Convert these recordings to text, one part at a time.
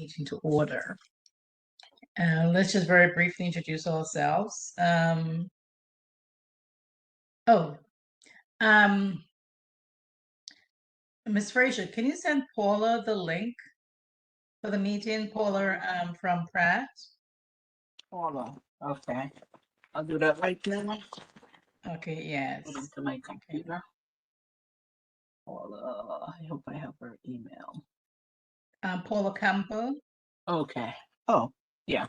meeting to order. Let's just very briefly introduce ourselves. Ms. Frazier, can you send Paula the link for the meeting? Paula from Pratt. Paula, okay. I'll do that right now. Okay, yes. Put into my computer. Paula, I hope I have her email. Paula Campo. Okay. Oh, yeah.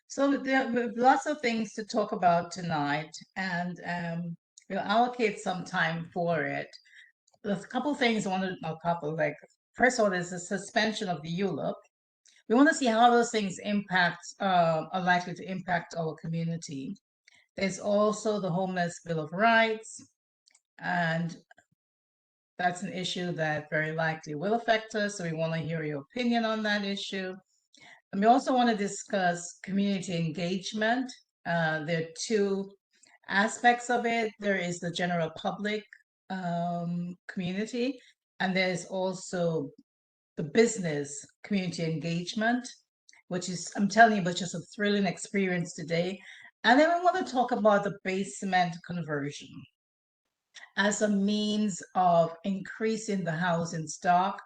So there are lots of things to talk about tonight, and we'll allocate some time for it. There's a couple of things I want to, first of all, there's the suspension of the ULUP. We want to see how those things are likely to impact our community. There's also the Homeless Bill of Rights, and that's an issue that very likely will affect us. So we want to hear your opinion on that issue. And we also want to discuss community engagement. There are two aspects of it. There is the general public community, and there's also the business community engagement, which is, I'm telling you, was just a thrilling experience today. And then we want to talk about the basement conversion as a means of increasing the housing stock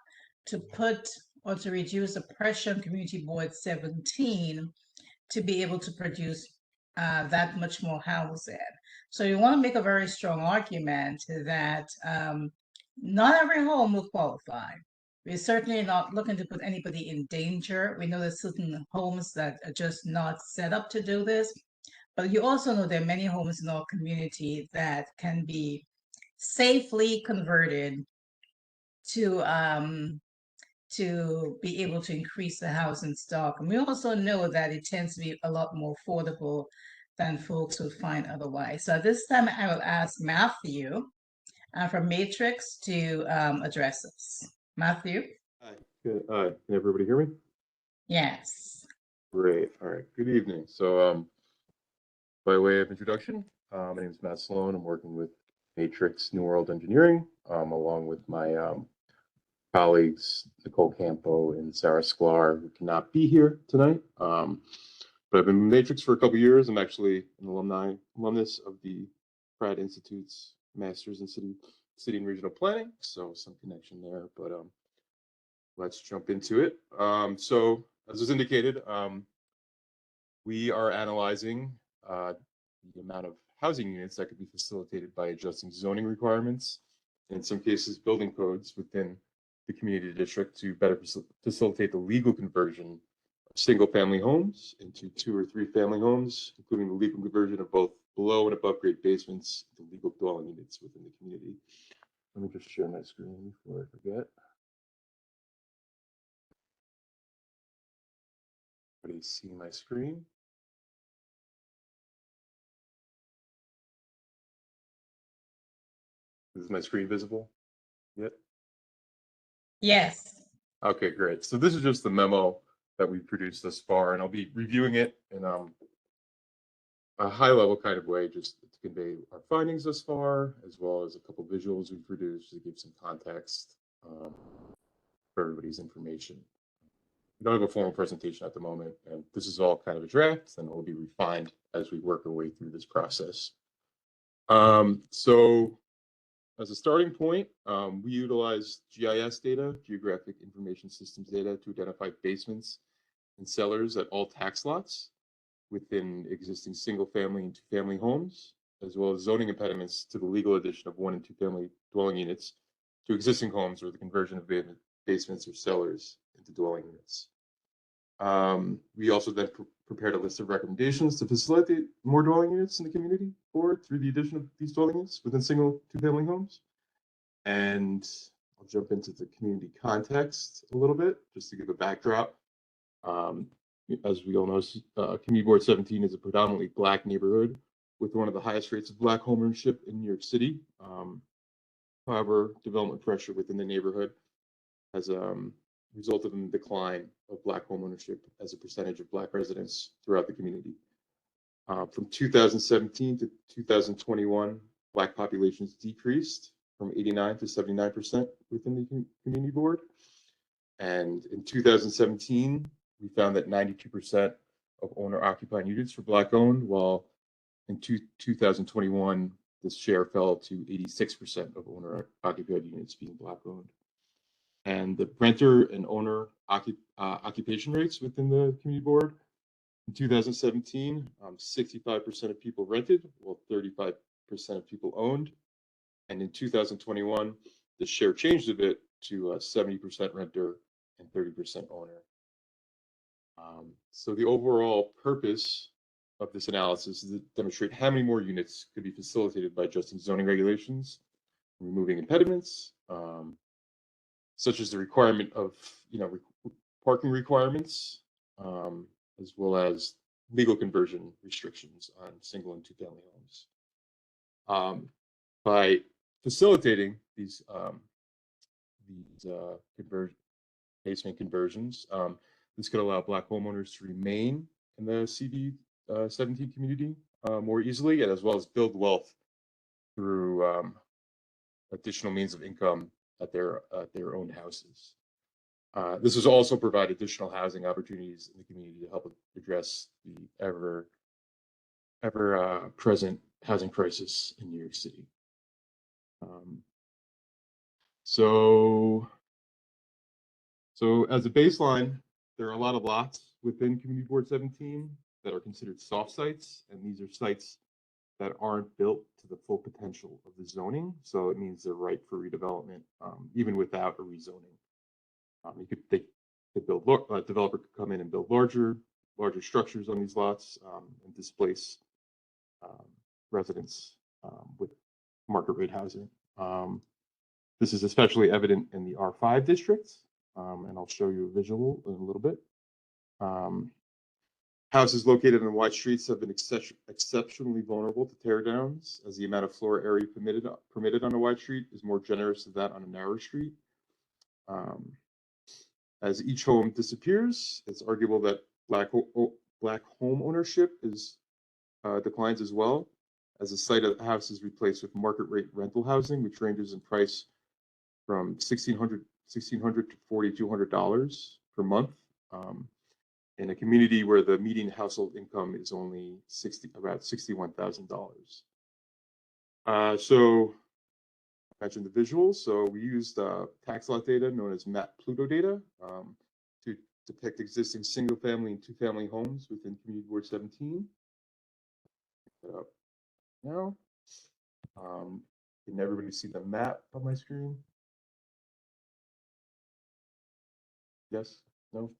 to put or to reduce the pressure on Community Board 17 to be able to produce that much more housing. So you want to make a very strong argument that not every home will qualify. We're certainly not looking to put anybody in danger. We know there's certain homes that are just not set up to do this, but you also know there are many homes in our community that can be safely converted to be able to increase the housing stock. And we also know that it tends to be a lot more affordable than folks would find otherwise. So at this time, I will ask Matthew from Matrix to address us. Matthew? Hi. Good. Can everybody hear me? Yes. Great. All right. Good evening. So by way of introduction, my name is Matt Sloan. I'm working with Matrix New World Engineering, along with my colleagues, Nicole Campo and Sarah Sklar, who cannot be here tonight. But I've been with Matrix for a couple of years. I'm actually an alumnus of the Pratt Institute's Masters in City and Regional Planning, so some connection there. But let's jump into it. So as was indicated, we are analyzing the amount of housing units that could be facilitated by adjusting zoning requirements, in some cases building codes within the community district to better facilitate the legal conversion of single-family homes into 2 or 3 family homes, including the legal conversion of both below and above grade basements into legal dwelling units within the community. Let me just share my screen before I forget. Everybody see my screen? Is my screen visible yet? Yes. Okay, great. So this is just the memo that we produced thus far, and I'll be reviewing it in a high-level kind of way, just to convey our findings thus far, as well as a couple visuals we've produced to give some context for everybody's information. We don't have a formal presentation at the moment, and this is all kind of a draft, and it will be refined as we work our way through this process. So as a starting point, we utilize GIS data, Geographic Information Systems data, to identify basements and cellars at all tax lots within existing single-family and 2-family homes, as well as zoning impediments to the legal addition of 1 and 2-family dwelling units to existing homes or the conversion of basements or cellars into dwelling units. We also then prepared a list of recommendations to facilitate more dwelling units in the community or through the addition of these dwelling units within single 2-family homes. And I'll jump into the community context a little bit, just to give a backdrop. As we all know, Community Board 17 is a predominantly Black neighborhood with one of the highest rates of Black homeownership in New York City. However, development pressure within the neighborhood has resulted in the decline of Black homeownership as a percentage of Black residents throughout the community. From 2017 to 2021, Black populations decreased from 89 to 79% within the community board. And in 2017, we found that 92% of owner-occupied units were Black owned, while in 2021, this share fell to 86% of owner-occupied units being Black owned. And the renter and owner occupation rates within the community board in 2017, 65% of people rented, while 35% of people owned. And in 2021, the share changed a bit to 70% renter and 30% owner. So the overall purpose of this analysis is to demonstrate how many more units could be facilitated by adjusting zoning regulations, removing impediments, such as the requirement of parking requirements, as well as legal conversion restrictions on single and two-family homes. By facilitating these basement conversions, this could allow Black homeowners to remain in the CD 17 community more easily, and as well as build wealth through additional means of income at their own houses. This has also provided additional housing opportunities in the community to help address the ever present housing crisis in New York City. So as a baseline, there are a lot of lots within Community Board 17 that are considered soft sites, and these are sites that aren't built to the full potential of the zoning. So it means they're ripe for redevelopment, even without a rezoning. A developer could come in and build larger structures on these lots and displace residents with market rate housing. This is especially evident in the R5 districts, and I'll show you a visual in a little bit. Houses located on wide streets have been exceptionally vulnerable to tear downs, as the amount of floor area permitted on a wide street is more generous than that on a narrow street. As each home disappears, it's arguable that Black home ownership declines as well, as the site of the house is replaced with market rate rental housing, which ranges in price from $1,600 to $4,200 per month, in a community where the median household income is only about $61,000. So I mentioned the visuals. So we used tax lot data known as Map Pluto data to depict existing single-family and two-family homes within Community Board 17. Now, can everybody see the map on my screen? Yes? No?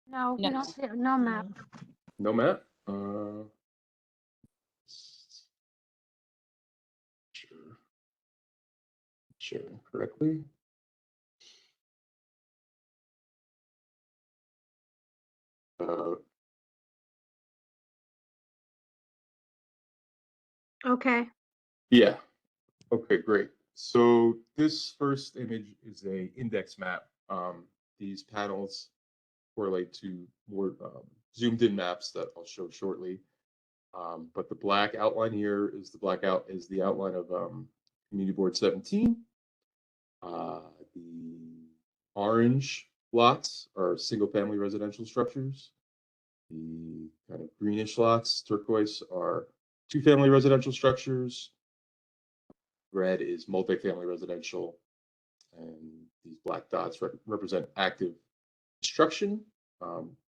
No, we don't see no map. No map? Sure, correctly. Okay. Yeah. Okay, great. So this first image is a index map. These panels correlate to more zoomed in maps that I'll show shortly. But the black outline here is the outline of Community Board 17. The orange lots are single-family residential structures. The kind of greenish lots, turquoise, are two-family residential structures. Red is multifamily residential, and these black dots represent active construction,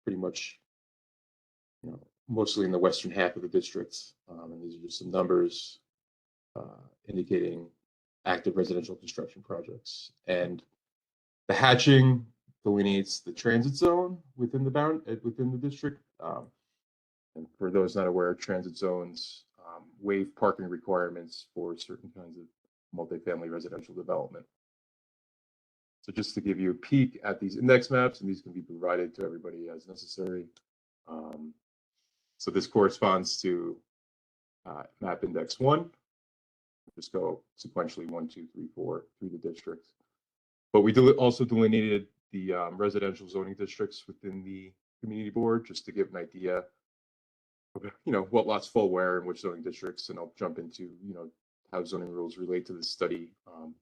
pretty much, mostly in the western half of the district. And these are just some numbers indicating active residential construction projects. And the hatching delineates the transit zone within the district. And for those not aware, transit zones waive parking requirements for certain kinds of multifamily residential development. So just to give you a peek at these index maps, and these can be provided to everybody as necessary. So this corresponds to map index 1, just go sequentially 1, 2, 3, 4 through the districts. But we also delineated the residential zoning districts within the community board just to give an idea of, what lots fall where and which zoning districts. And I'll jump into, how zoning rules relate to this study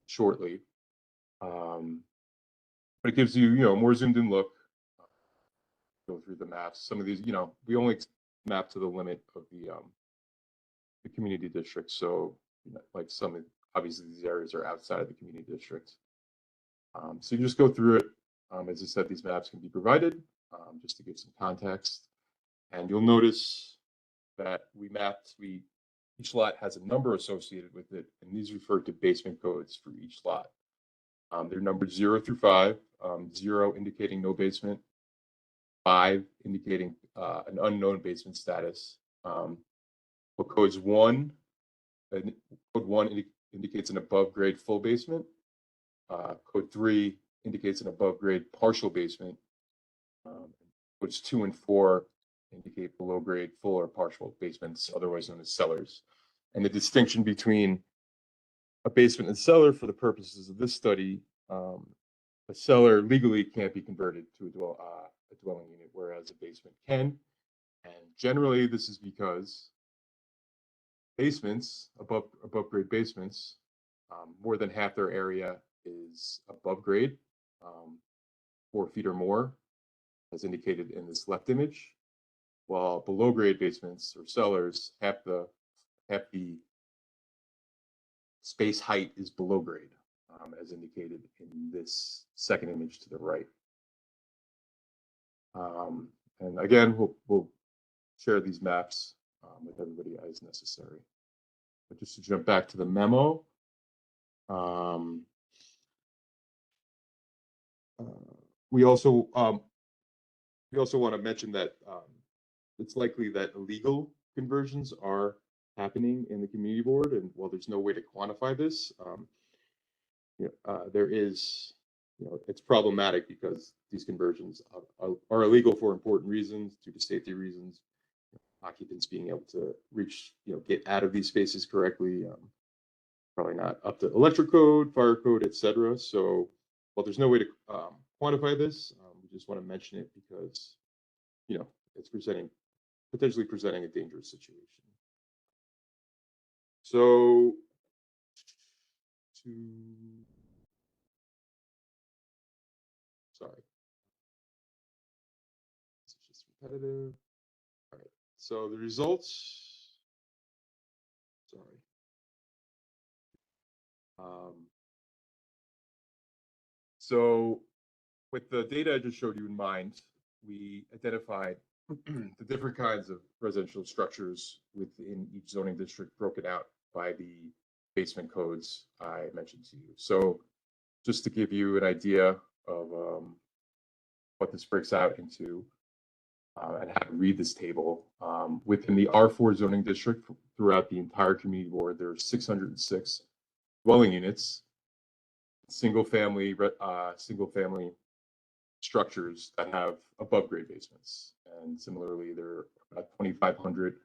shortly. But it gives you, a more zoomed in look. Go through the maps. Some of these, we only map to the limit of the community district. So, like obviously these areas are outside of the community district. So you just go through it. As I said, these maps can be provided just to give some context. And you'll notice that each lot has a number associated with it, and these refer to basement codes for each lot. They're numbered 0 through 5, 0 indicating no basement, 5 indicating an unknown basement status. But code 1 indicates an above grade full basement. Code 3 indicates an above grade partial basement. Codes 2 and 4 indicate below grade full or partial basements, otherwise known as cellars. And the distinction between a basement and cellar for the purposes of this study, a cellar legally can't be converted to a dwelling unit, whereas a basement can. And generally, this is because basements, above grade basements, more than half their area is above grade, 4 feet or more, as indicated in this left image, while below grade basements or cellars, half the space height is below grade, as indicated in this second image to the right. And again, we'll share these maps with everybody as necessary. But just to jump back to the memo, we also want to mention that it's likely that illegal conversions are happening in the community board, and while there's no way to quantify this, there is, it's problematic because these conversions are illegal for important reasons, due to safety reasons, occupants being able to reach, get out of these spaces correctly, probably not up to electric code, fire code, etc. So while there's no way to quantify this, we just want to mention it because, it's potentially presenting a dangerous situation. So sorry, this is just repetitive. All right, so the results, sorry. So with the data I just showed you in mind, we identified the different kinds of residential structures within each zoning district broken out by the basement codes I mentioned to you. So just to give you an idea of what this breaks out into and how to read this table, within the R4 zoning district throughout the entire community board, there are 606 dwelling units, single family structures that have above grade basements. And similarly, there are about 2,500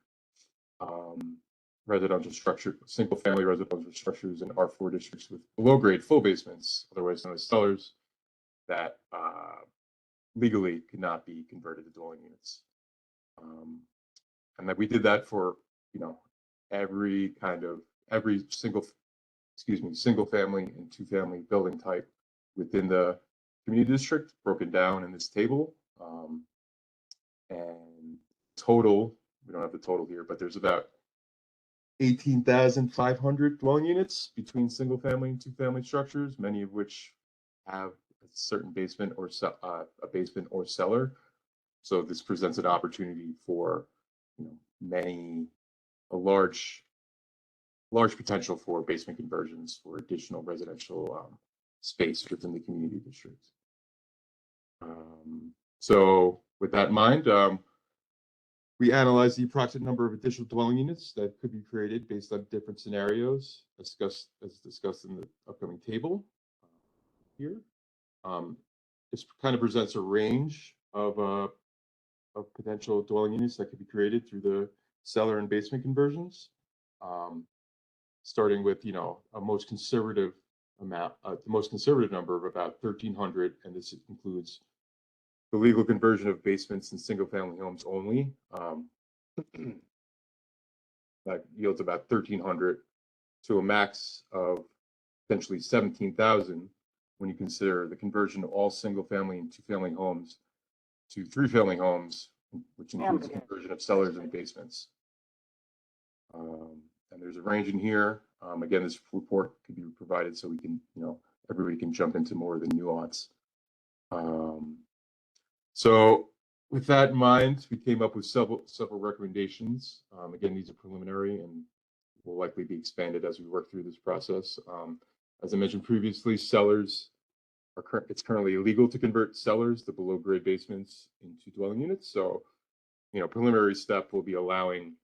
single family residential structures in R4 districts with below grade full basements, otherwise known as cellars, that legally could not be converted to dwelling units. And that we did that for, every single family and 2-family building type within the community district, broken down in this table. And total, we don't have the total here, but there's about 18,500 dwelling units between single family and 2-family structures, many of which have a certain basement or a basement or cellar. So this presents an opportunity for, a large potential for basement conversions for additional residential space within the community district. So with that in mind, we analyzed the approximate number of additional dwelling units that could be created based on different scenarios, as discussed in the upcoming table here. This kind of presents a range of potential dwelling units that could be created through the cellar and basement conversions. starting with, a most conservative amount, the most conservative number of about 1,300, and this includes the legal conversion of basements in single-family homes only. That yields about 1,300 to a max of potentially 17,000 when you consider the conversion of all single-family and two-family homes to three-family homes, which includes the conversion of cellars and basements. And there's a range in here. Again, this report could be provided so we can, everybody can jump into more of the nuance. So with that in mind, we came up with several recommendations. Again, these are preliminary and will likely be expanded as we work through this process. As I mentioned previously, cellars it's currently illegal to convert cellars, the below grade basements, into dwelling units. So, preliminary step will be allowing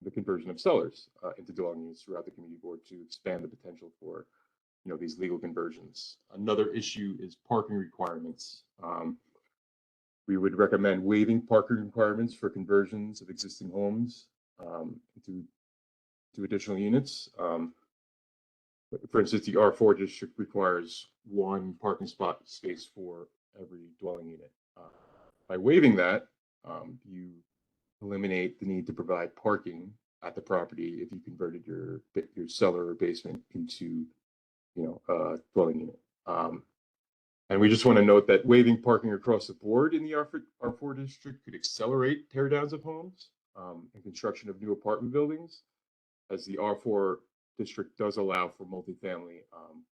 the conversion of cellars into dwelling units throughout the community board to expand the potential for, these legal conversions. Another issue is parking requirements. We would recommend waiving parking requirements for conversions of existing homes into additional units. For instance, the R4 district requires one parking space for every dwelling unit. By waiving that, you eliminate the need to provide parking at the property if you converted your cellar or basement into, a dwelling unit. And we just want to note that waiving parking across the board in the R4 district could accelerate teardowns of homes and construction of new apartment buildings, as the R4 district does allow for multifamily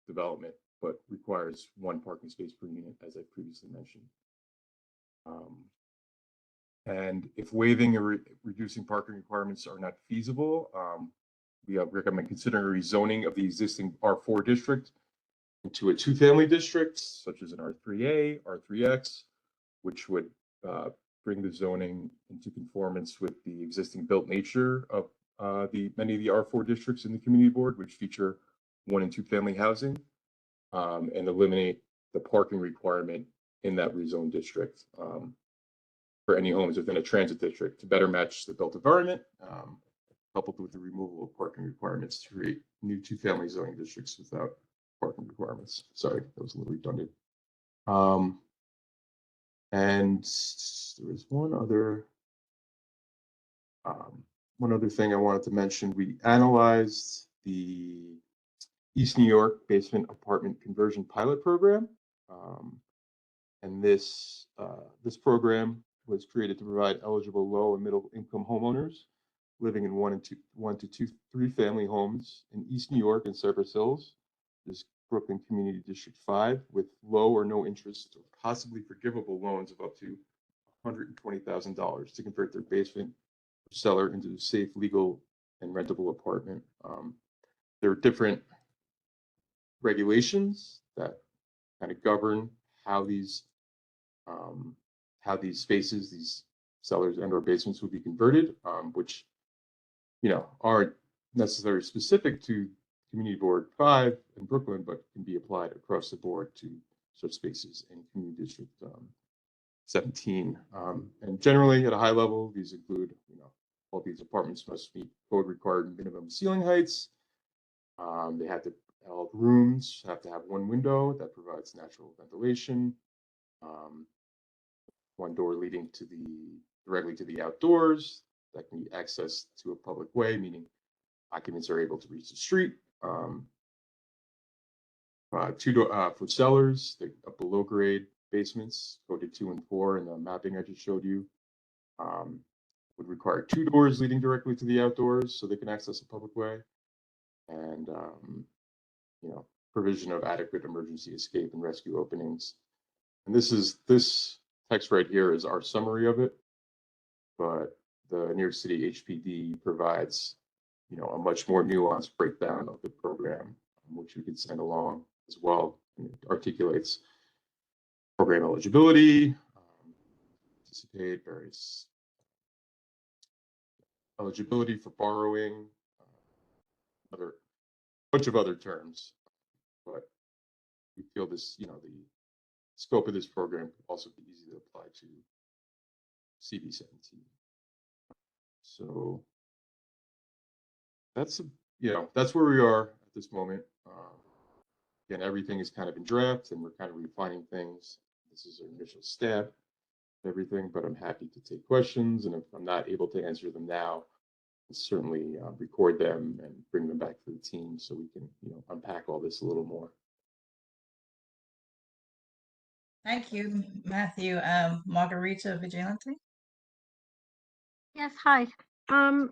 development, but requires one parking space per unit, as I previously mentioned. And if waiving or reducing parking requirements are not feasible, we recommend considering rezoning of the existing R4 district into a two-family district, such as an R3A, R3X, which would bring the zoning into conformance with the existing built nature of many of the R4 districts in the community board, which feature one and two family housing, and eliminate the parking requirement in that rezoned district for any homes within a transit district to better match the built environment, coupled with the removal of parking requirements to create new two-family zoning districts without parking requirements. Sorry, that was a little redundant. And there was one other thing I wanted to mention. We analyzed the East New York basement apartment conversion pilot program, and this program was created to provide eligible low and middle income homeowners living in one to two, three-family homes in East New York and Cypress Hills, this Brooklyn Community District 5, with low or no interest or possibly forgivable loans of up to $120,000 to convert their basement or cellar into a safe, legal, and rentable apartment. There are different regulations that kind of govern how these spaces, these cellars and/or basements would be converted, which aren't necessarily specific to Community Board 5 in Brooklyn, but can be applied across the board to such spaces in Community District 17. And generally, at a high level, these include, all these apartments must meet code required minimum ceiling heights. They have to, all rooms have to have one window that provides natural ventilation. One door leading directly to the outdoors that can be accessed to a public way, meaning occupants are able to reach the street. For cellars, the below grade basements, coded 2 and 4 in the mapping I just showed you, would require 2 doors leading directly to the outdoors so they can access a public way, and provision of adequate emergency escape and rescue openings. And this text right here is our summary of it, but the New York City HPD provides, a much more nuanced breakdown of the program, which we could send along as well. And it articulates program eligibility, anticipate various eligibility for borrowing, a bunch of other terms. But we feel this, the scope of this program could also be easy to apply to CB17. So that's that's where we are at this moment. Again, everything is kind of in draft, and we're kind of refining things. This is our initial stab, everything, but I'm happy to take questions, and if I'm not able to answer them now, I'll certainly record them and bring them back to the team so we can, unpack all this a little more. Thank you, Matthew. Margarita Vigilante. Yes, hi. I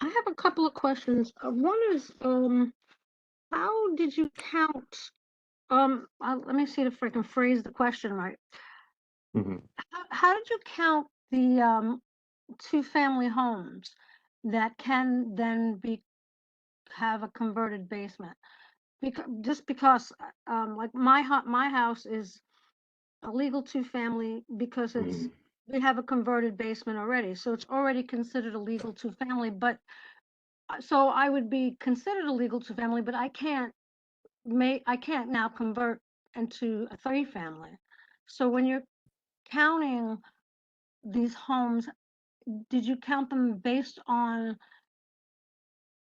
have a couple of questions. One is, how did you count? Let me see if I can phrase the question right. Mhm. How did you count the two-family homes that can then have a converted basement? Because like my house is a legal two-family because Mhm. we have a converted basement already, so it's already considered a legal two-family. But so I would be considered a legal two-family, but I can't now convert into a three-family. So when you're counting these homes, did you count them based on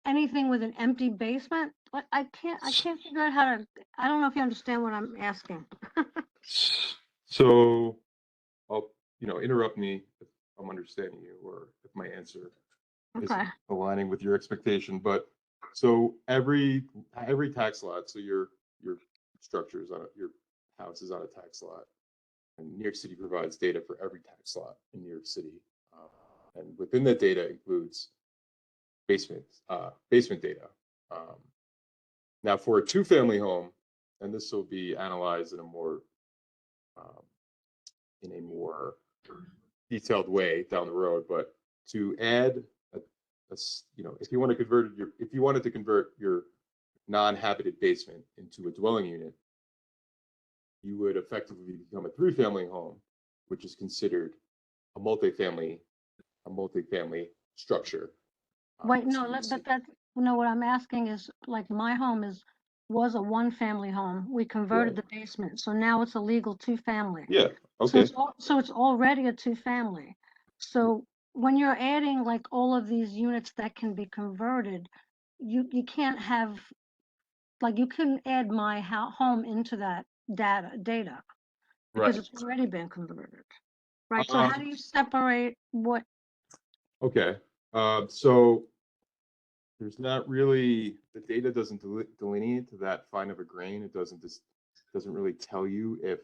anything with an empty basement? Like I can't figure out how to. I don't know if you understand what I'm asking. So I'll, interrupt me if I'm understanding you or if my answer Okay. isn't aligning with your expectation. But so every tax lot, so your structure is your house is on a tax lot, and New York City provides data for every tax lot in New York City, and within that data includes basement data. Now, for a two-family home, and this will be analyzed in a more um, detailed way down the road, but to add if you wanted to convert your non-habited basement into a dwelling unit, you would effectively become a three-family home, which is considered a multifamily structure. Wait, no, but what I'm asking is like my home was a one-family home. We converted the basement, so now it's a legal two-family. Yeah. So Okay. it's already a two-family. So when you're adding like all of these units that can be converted, you can't have like you couldn't add my home into that data because Right. it's already been converted, right? So how do you separate what? Okay. So there's not really, the data doesn't delineate to that fine of a grain. It doesn't really tell you if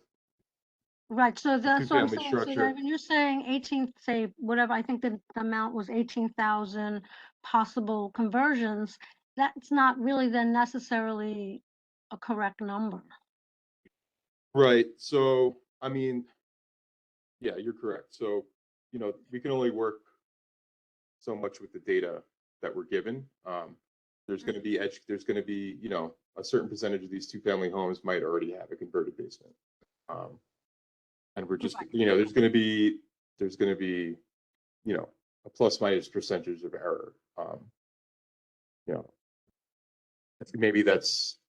Right, so that's what I'm two-family saying. So structure. that when you're saying 18, say whatever, I think the amount was 18,000 possible conversions, that's not really then necessarily a correct number. Right. So, I mean, yeah, you're correct. So, we can only work so much with the data that we're given. There's going to be a certain percentage of these two-family homes might already have a converted basement. And we're just, Right. there's going to be, a plus minus percentage of error. Maybe that's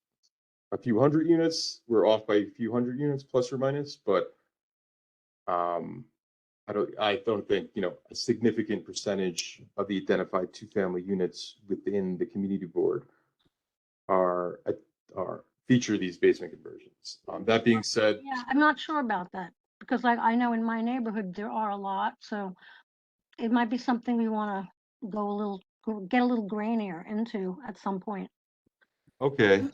a few hundred units. We're off by a few hundred units, plus or minus, but I don't think, a significant percentage of the identified two-family units within the community board are feature these basement conversions. That being said, Yeah, I'm not sure about that because like I know in my neighborhood there are a lot, so it might be something we want to get a little grainier into at some point. okay,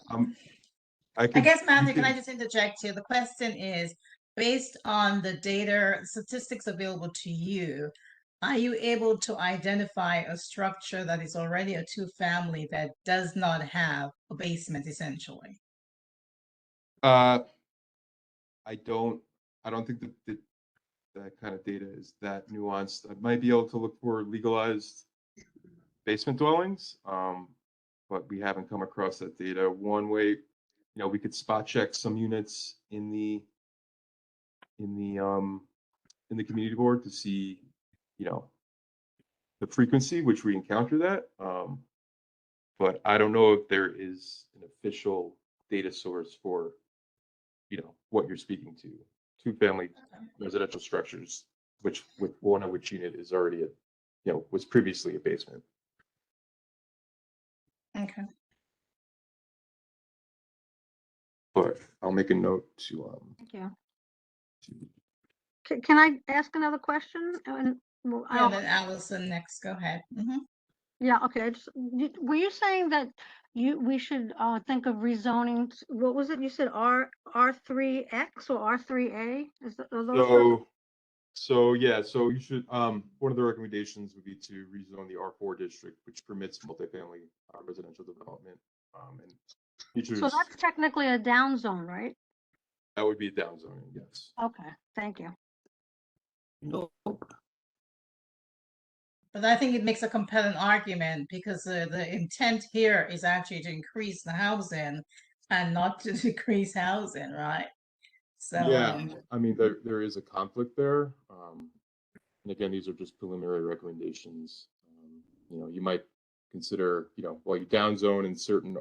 I guess, Matthew, can I just interject here? The question is, based on the data statistics available to you, are you able to identify a structure that is already a two-family that does not have a basement, essentially? I don't think that kind of data is that nuanced. I might be able to look for legalized basement dwellings, but we haven't come across that data. One way, we could spot check some units in the community board to see, the frequency which we encounter that. But I don't know if there is an official data source for, what you're speaking to. Two-family residential structures, with one of which unit is already was previously a basement. Okay. But I'll make a note to Thank you. Can I ask another question? And well, Yeah, then Allison next. Go ahead. yeah, okay. Were you saying that we should think of rezoning? What was it? You said R3X or R3A? Are those the? So yeah, so you should one of the recommendations would be to rezone the R4 district, which permits multifamily residential development. And So features that's technically a down zone, right? that would be a down zoning, yes. Okay, thank you. No. But I think it makes a compelling argument because the intent here is actually to increase the housing and not to decrease housing, right? So, Yeah, I mean there is a conflict there. And again, these are just preliminary recommendations. You might consider, while you down zone in certain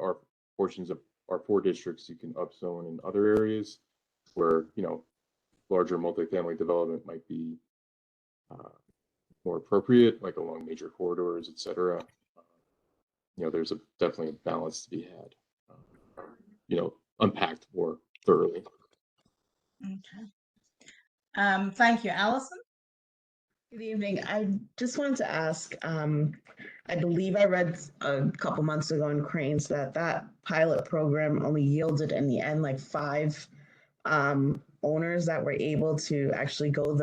portions of R4 districts, you can up zone in other areas where, larger multifamily development might be more appropriate, like along major corridors, et cetera. There's definitely a balance to be had, unpacked more thoroughly. okay. Thank you, Allison. Good evening. I just wanted to ask, I believe I read a couple months ago in Cranes that pilot program only yielded in the end like 5 owners that were able to actually go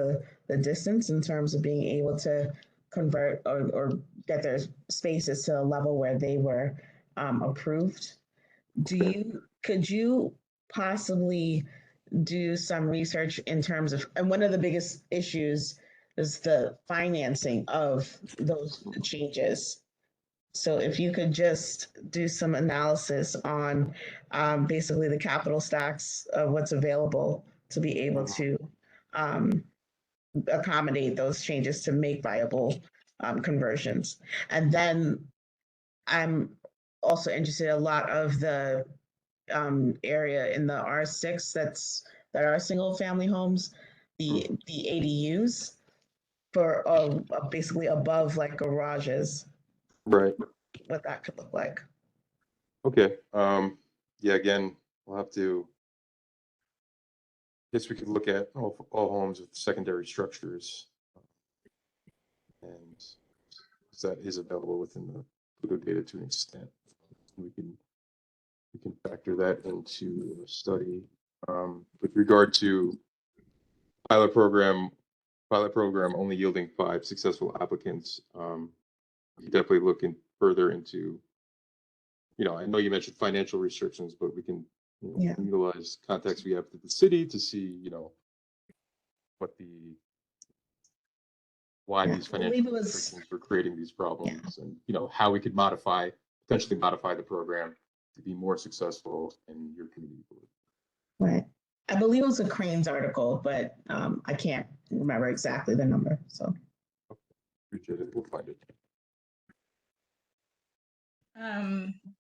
the distance in terms of being able to convert or get their spaces to a level where they were approved. Could you possibly do some research in terms of, and one of the biggest issues is the financing of those changes. So if you could just do some analysis on basically the capital stacks of what's available to be able to um, accommodate those changes to make viable conversions. And then I'm also interested, a lot of the area in the R6 that are single family homes, the ADUs for basically above like garages, Right. what that could look like. Okay. Yeah, again, we'll have to, guess we could look at all homes with secondary structures. And that is available within the Pluto data to an extent. We can factor that into the study. With regard to pilot program only yielding 5 successful applicants, you definitely looking further into, I know you mentioned financial restrictions, but we can Yeah. utilize contacts we have with the city to see, what why Yeah, these I believe financial it was- restrictions were creating these problems, and how we could potentially modify the program to be more successful in your community. Right. I believe it was a Cranes article, but I can't remember exactly the number. So Appreciate it. We'll find it.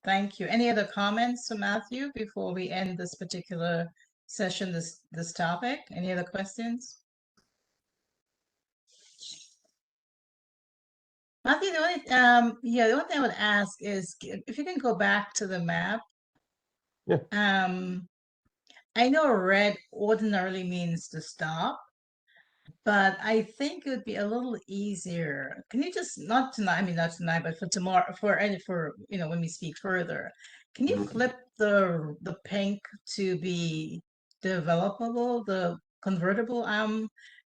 Thank you. Any other comments, Matthew, before we end this particular session, this topic? Any other questions? Matthew, the only the only thing I would ask is if you can go back to the map. Yeah. I know red ordinarily means to stop, but I think it would be a little easier. Can you just not tonight? I mean, not tonight, but for tomorrow, for when we speak further, can you flip the pink to be developable, the convertible?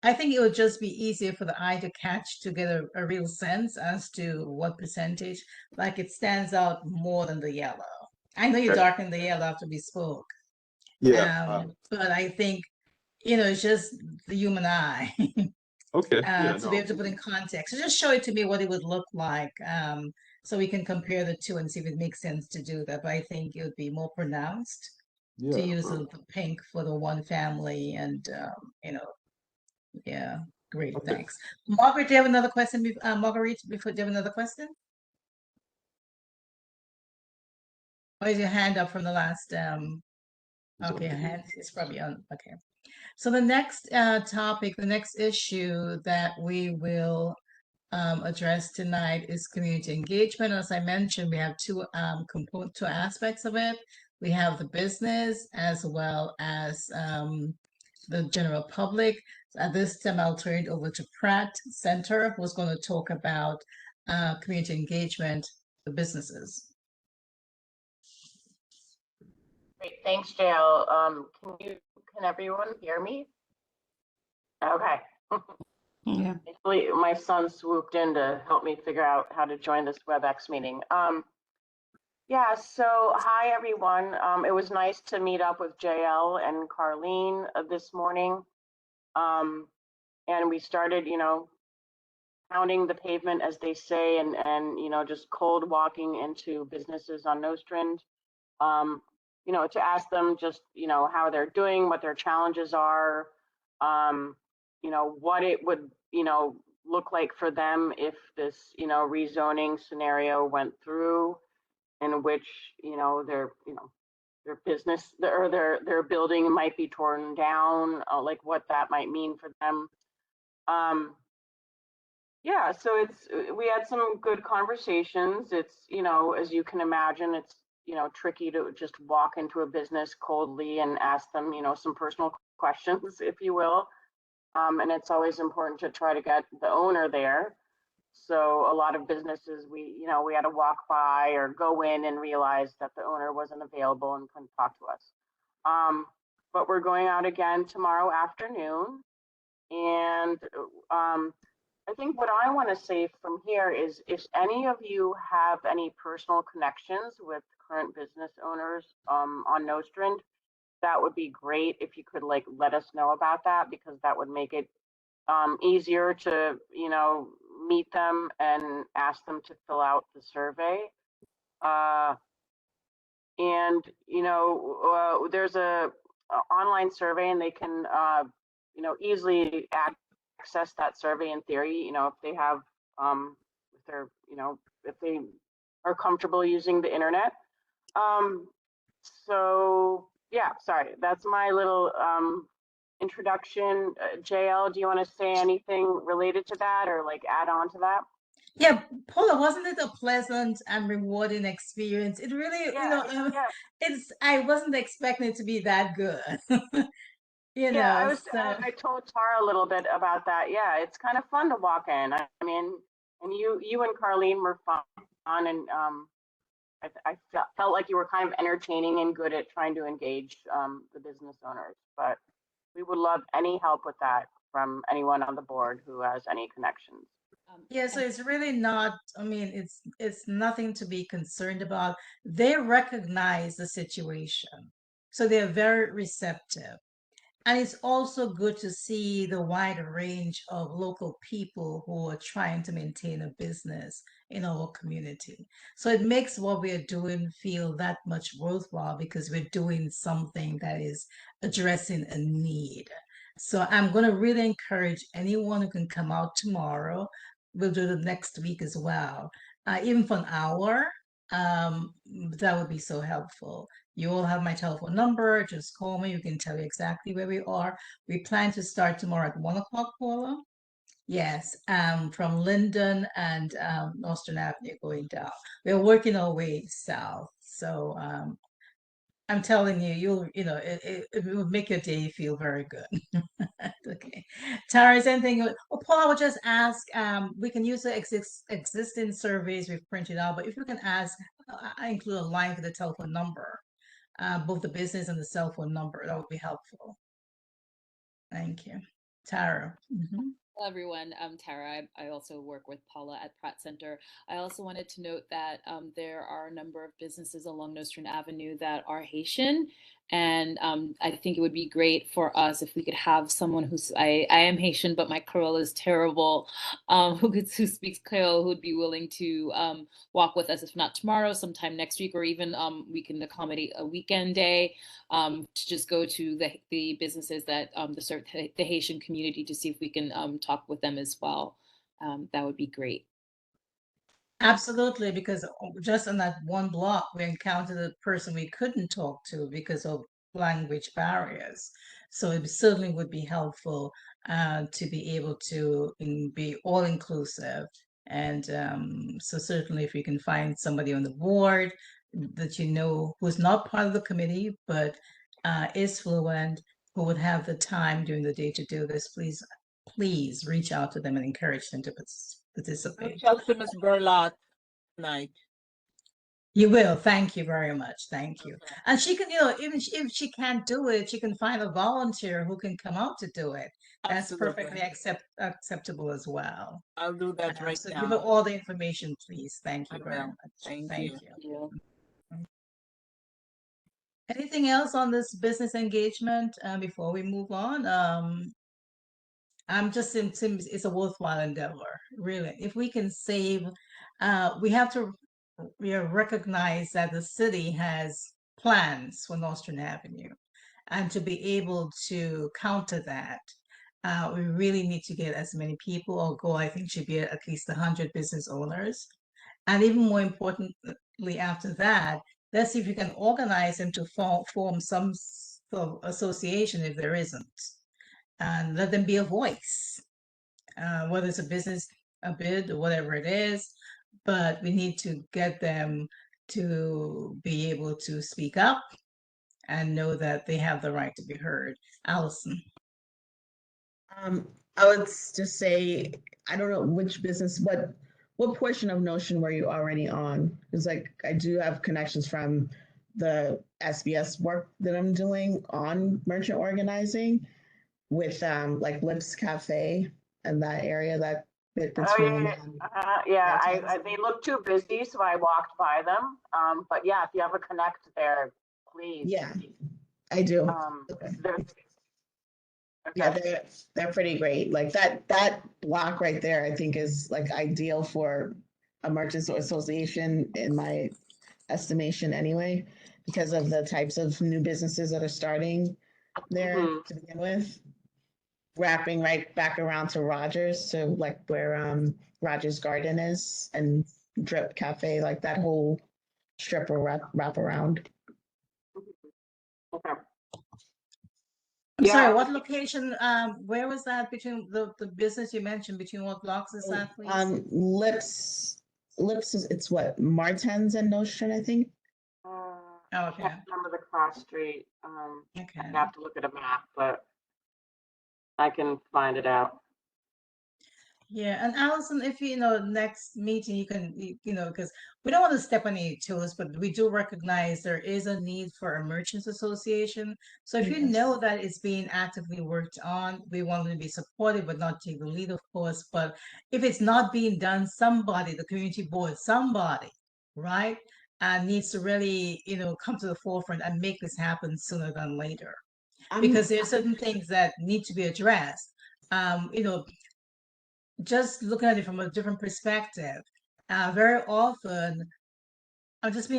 I think it would just be easier for the eye to catch to get a real sense as to what percentage, like it stands out more than the yellow. I know you Okay. darkened the yellow after we spoke. Yeah. But I think, it's just the human eye. Okay. To be able to put in context. So just show it to me what it would look like, so we can compare the two and see if it makes sense to do that. But I think it would be more pronounced to use the pink for the one family, and yeah, great, Okay. thanks. Margaret, do you have another question? Marguerite, before, do you have another question? Raise your hand up from the last. Okay, hand is probably on. Okay. So the next topic, the next issue that we will address tonight is community engagement. As I mentioned, we have two aspects of it. We have the business as well as the general public. At this time, I'll turn it over to Pratt Center, who's going to talk about community engagement, the businesses. Great, thanks, JL. Can everyone hear me? Okay. Yeah. Actually, my son swooped in to help me figure out how to join this WebEx meeting. Yeah, so hi, everyone. It was nice to meet up with JL and Carlene this morning. And we started, pounding the pavement, as they say, and just cold walking into businesses on Nostrand. To ask them just, how they're doing, what their challenges are, what it would, look like for them if this, rezoning scenario went through, in which, their business or their building might be torn down, like what that might mean for them. Yeah, so we had some good conversations. It's, as you can imagine, it's, tricky to just walk into a business coldly and ask them, some personal questions, if you will. And it's always important to try to get the owner there. So a lot of businesses, we had to walk by or go in and realize that the owner wasn't available and couldn't talk to us. But we're going out again tomorrow afternoon. And I think what I want to say from here is if any of you have any personal connections with current business owners on Nostrand, that would be great if you could let us know about that, because that would make it easier to, meet them and ask them to fill out the survey. There's a online survey, and they can, easily access that survey in theory, if they have, if they're, if they are comfortable using the internet. So yeah, sorry, that's my little introduction. JL, do you want to say anything related to that or add on to that? Yeah, Paula, wasn't it a pleasant and rewarding experience? It really, Yeah. I wasn't expecting it to be that good. Yeah, So I told Tara a little bit about that. Yeah, it's kind of fun to walk in. I mean, and you and Carlene were fun, and I felt like you were kind of entertaining and good at trying to engage the business owners. But we would love any help with that from anyone on the board who has any connections. yeah, so it's really not, I mean, it's nothing to be concerned about. They recognize the situation. So they're very receptive. And it's also good to see the wide range of local people who are trying to maintain a business in our community. So it makes what we're doing feel that much worthwhile because we're doing something that is addressing a need. So I'm going to really encourage anyone who can come out tomorrow. We'll do it next week as well, even for an hour. That would be so helpful. You all have my telephone number. Just call me. You can tell you exactly where we are. We plan to start tomorrow at 1 o'clock, Paula. Yes, from Linden and Nostrand Avenue going down. We're working our way south. So I'm telling you, it will make your day feel very good. Okay. Tara, is anything? Oh, Paul, I would just ask, we can use the existing surveys we've printed out, but if you can ask, I include a line for the telephone number, both the business and the cell phone number, that would be helpful. Thank you. Tara. Mhm. Hello, everyone. I'm Tara. I also work with Paula at Pratt Center. I also wanted to note that there are a number of businesses along Nostrand Avenue that are Haitian. And I think it would be great for us if we could have someone I am Haitian, but my Creole is terrible, who speaks Creole, who would be willing to walk with us, if not tomorrow, sometime next week, or even we can accommodate a weekend day to just go to the businesses that serve the Haitian community to see if we can talk with them as well. That would be great. Absolutely, because just on that one block, we encountered a person we couldn't talk to because of language barriers. So it certainly would be helpful to be able to be all inclusive And so certainly if you can find somebody on the board that you know who's not part of the committee, but is fluent, who would have the time during the day to do this, please reach out to them and encourage them to participate. Reach out to Ms. Burlott tonight. You will. Thank you very much. Thank you. Okay. And she can, even if she can't do it, she can find a volunteer who can come out to do it. That's Absolutely. perfectly acceptable as well. I'll do that right So now. give her all the information, please. Thank you I very will. much. Thank you. Yeah. Anything else on this business engagement before we move on? I'm just it's a worthwhile endeavor, really. If we can save, we have to recognize that the city has plans for Nostrand Avenue, and to be able to counter that, we really need to get as many people. Our goal, I think, should be at least 100 business owners, and even more importantly, after that, let's see if we can organize them to form some sort of association if there isn't, and let them be a voice, whether it's a business, a bid, or whatever it is. But we need to get them to be able to speak up and know that they have the right to be heard. Allison. I would just say, I don't know which business, what portion of Notion were you already on? Because like I do have connections from the SBS work that I'm doing on merchant organizing with like Lips Cafe and that area, that bit Oh between yeah, downtown. they look too busy, so I walked by them. But yeah, if you have a connect there, please. Yeah, I do. They're, Yeah, okay. they're pretty great. Like that block right there, I think is like ideal for a merchants association in my estimation anyway, because of the types of new businesses that are starting there Mhm. to begin with. Wrapping right back around to Rogers, so like where Rogers Garden is and Drip Cafe, like that whole strip will wrap around. Okay. I'm Yeah. sorry, what location, where was that between the business you mentioned, between what blocks is that, please? Lips is, it's what, Martens and Notion, I think. I Okay. can't remember the cross street. Okay. I have to look at a map, but I can find it out. Yeah, and Allison, if next meeting you can, because we don't want to step on any toes, but we do recognize there is a need for a merchants association. So if you know Yes. that it's being actively worked on, we want to be supportive, but not take the lead, of course. But if it's not being done, somebody, the community board, somebody, right, needs to really, come to the forefront and make this happen sooner than later. Because there are certain things that need to be addressed. Just looking at it from a different perspective, very often I'm just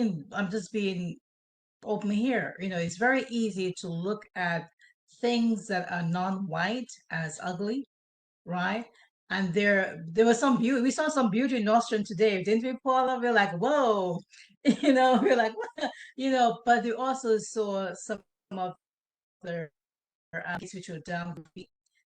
being open here. It's very easy to look at things that are non-white as ugly, right? And there was some beauty. We saw some beauty in Nostrand today, didn't we, Paula? We're like, whoa, we're like, what? But we also saw some of their which were down.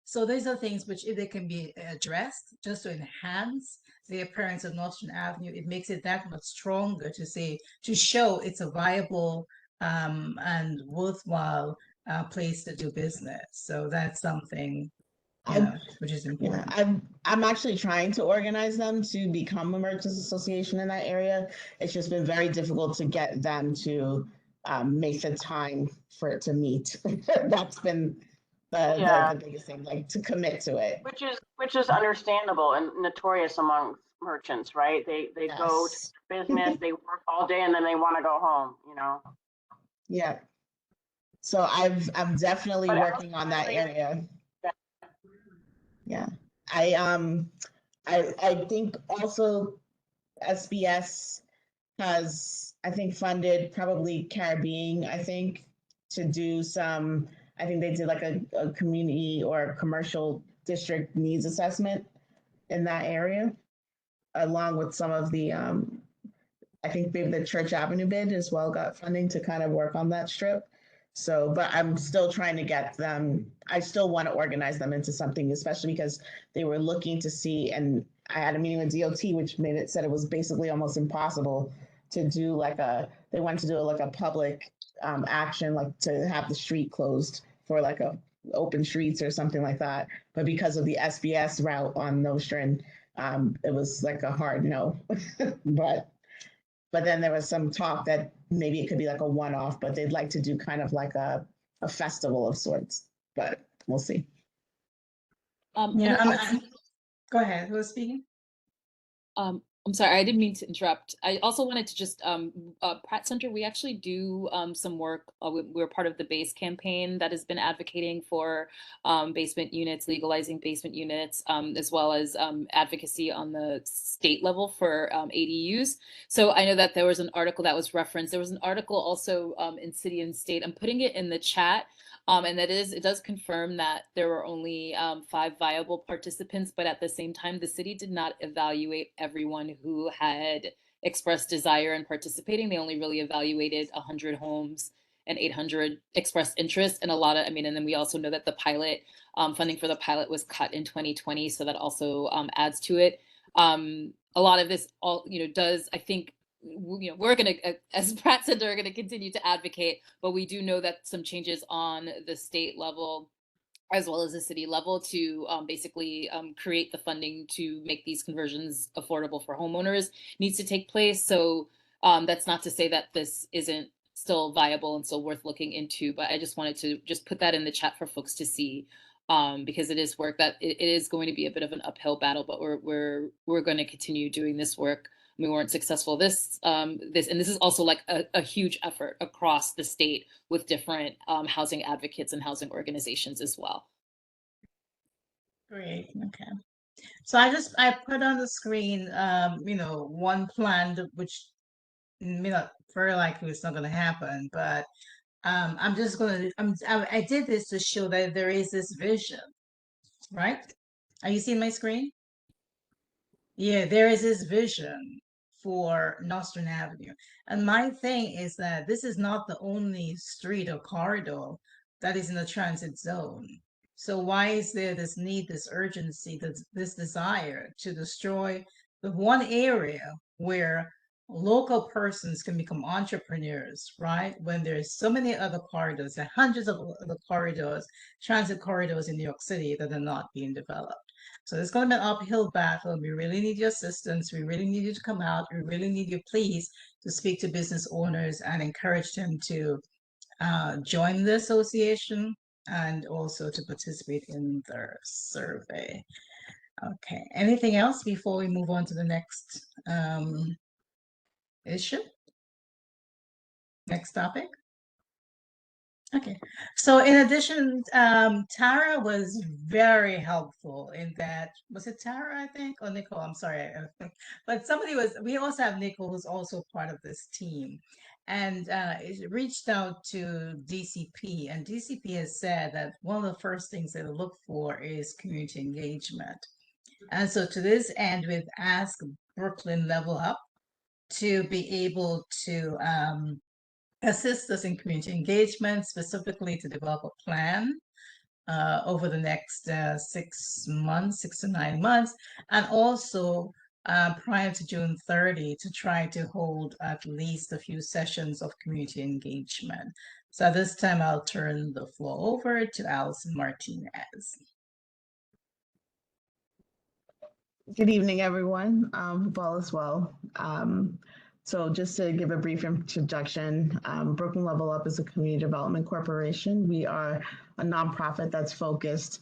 So these are things which, if they can be addressed, just to enhance the appearance of Nostrand Avenue, it makes it that much stronger to show it's a viable and worthwhile place to do business. So that's something which is important. Yeah, I'm actually trying to organize them to become a merchants association in that area. It's just been very difficult to get them to make the time for it to meet. That's been Yeah. the biggest thing, like to commit to it. Which is understandable and notorious among merchants, right? They go to Yes. business, they work all day, and then they want to go home. Yeah. So I'm definitely But working on that area. Yeah. I I think also SBS has, I think, funded probably Caribbean, I think, to do some, I think they did like a community or commercial district needs assessment in that area, along with some of the, I think maybe the Church Avenue bid as well got funding to kind of work on that strip. So, but I'm still trying to get them, I still want to organize them into something, especially because they were looking to see, and I had a meeting with DOT, which said it was basically almost impossible to do they wanted to do like a public action, like to have the street closed for like a open streets or something like that. But because of the SBS route on Nostrand, it was like a hard no. but then there was some talk that maybe it could be like a one-off, but they'd like to do kind of like a festival of sorts. But we'll see. Yeah, and go ahead. Who was speaking? I'm sorry, I didn't mean to interrupt. I also wanted to just, Pratt Center, we actually do some work. We're part of the BASE campaign that has been advocating for basement units, legalizing basement units, as well as advocacy on the state level for ADUs. So I know that there was an article that was referenced. There was an article also in City and State. I'm putting it in the chat. And it does confirm that there were only 5 viable participants, but at the same time, the city did not evaluate everyone who had expressed desire in participating. They only really evaluated 100 homes and 800 expressed interest, and and then we also know that the pilot funding for the pilot was cut in 2020, so that also adds to it. A lot of this does, I think, we're going to, as Pratt Center, are going to continue to advocate, but we do know that some changes on the state level as well as the city level to basically create the funding to make these conversions affordable for homeowners needs to take place. So that's not to say that this isn't still viable and still worth looking into, but I just wanted to just put that in the chat for folks to see, because it is work that it is going to be a bit of an uphill battle, but we're going to continue doing this work. We weren't successful this and this is also like a huge effort across the state with different housing advocates and housing organizations as well. Great. Okay. So I put on the screen, one plan which very likely it's not going to happen, but I'm just going to, I did this to show that there is this vision, right? Are you seeing my screen? Yeah, there is this vision for Nostrand Avenue. And my thing is that this is not the only street or corridor that is in the transit zone. So why is there this need, this urgency, this desire to destroy the one area where local persons can become entrepreneurs, right? When there's so many other corridors, there are hundreds of other corridors, transit corridors in New York City that are not being developed. So it's going to be an uphill battle. We really need your assistance. We really need you to come out. We really need you, please, to speak to business owners and encourage them to join the association and also to participate in their survey. Okay. Anything else before we move on to the next issue? Next topic? Okay, so in addition, Tara was very helpful in that, was it Tara, I think, or Nicole? I'm sorry, but we also have Nicole who's also part of this team. And it reached out to DCP, and DCP has said that one of the first things they look for is community engagement. And so to this end, we've asked Brooklyn Level Up to be able to assist us in community engagement, specifically to develop a plan over the next 6 months, 6 to 9 months, and also prior to June 30 to try to hold at least a few sessions of community engagement. So at this time, I'll turn the floor over to Alison Martinez. Good evening, everyone. Hope all is well. So just to give a brief introduction, Brooklyn Level Up is a community development corporation. We are a nonprofit that's focused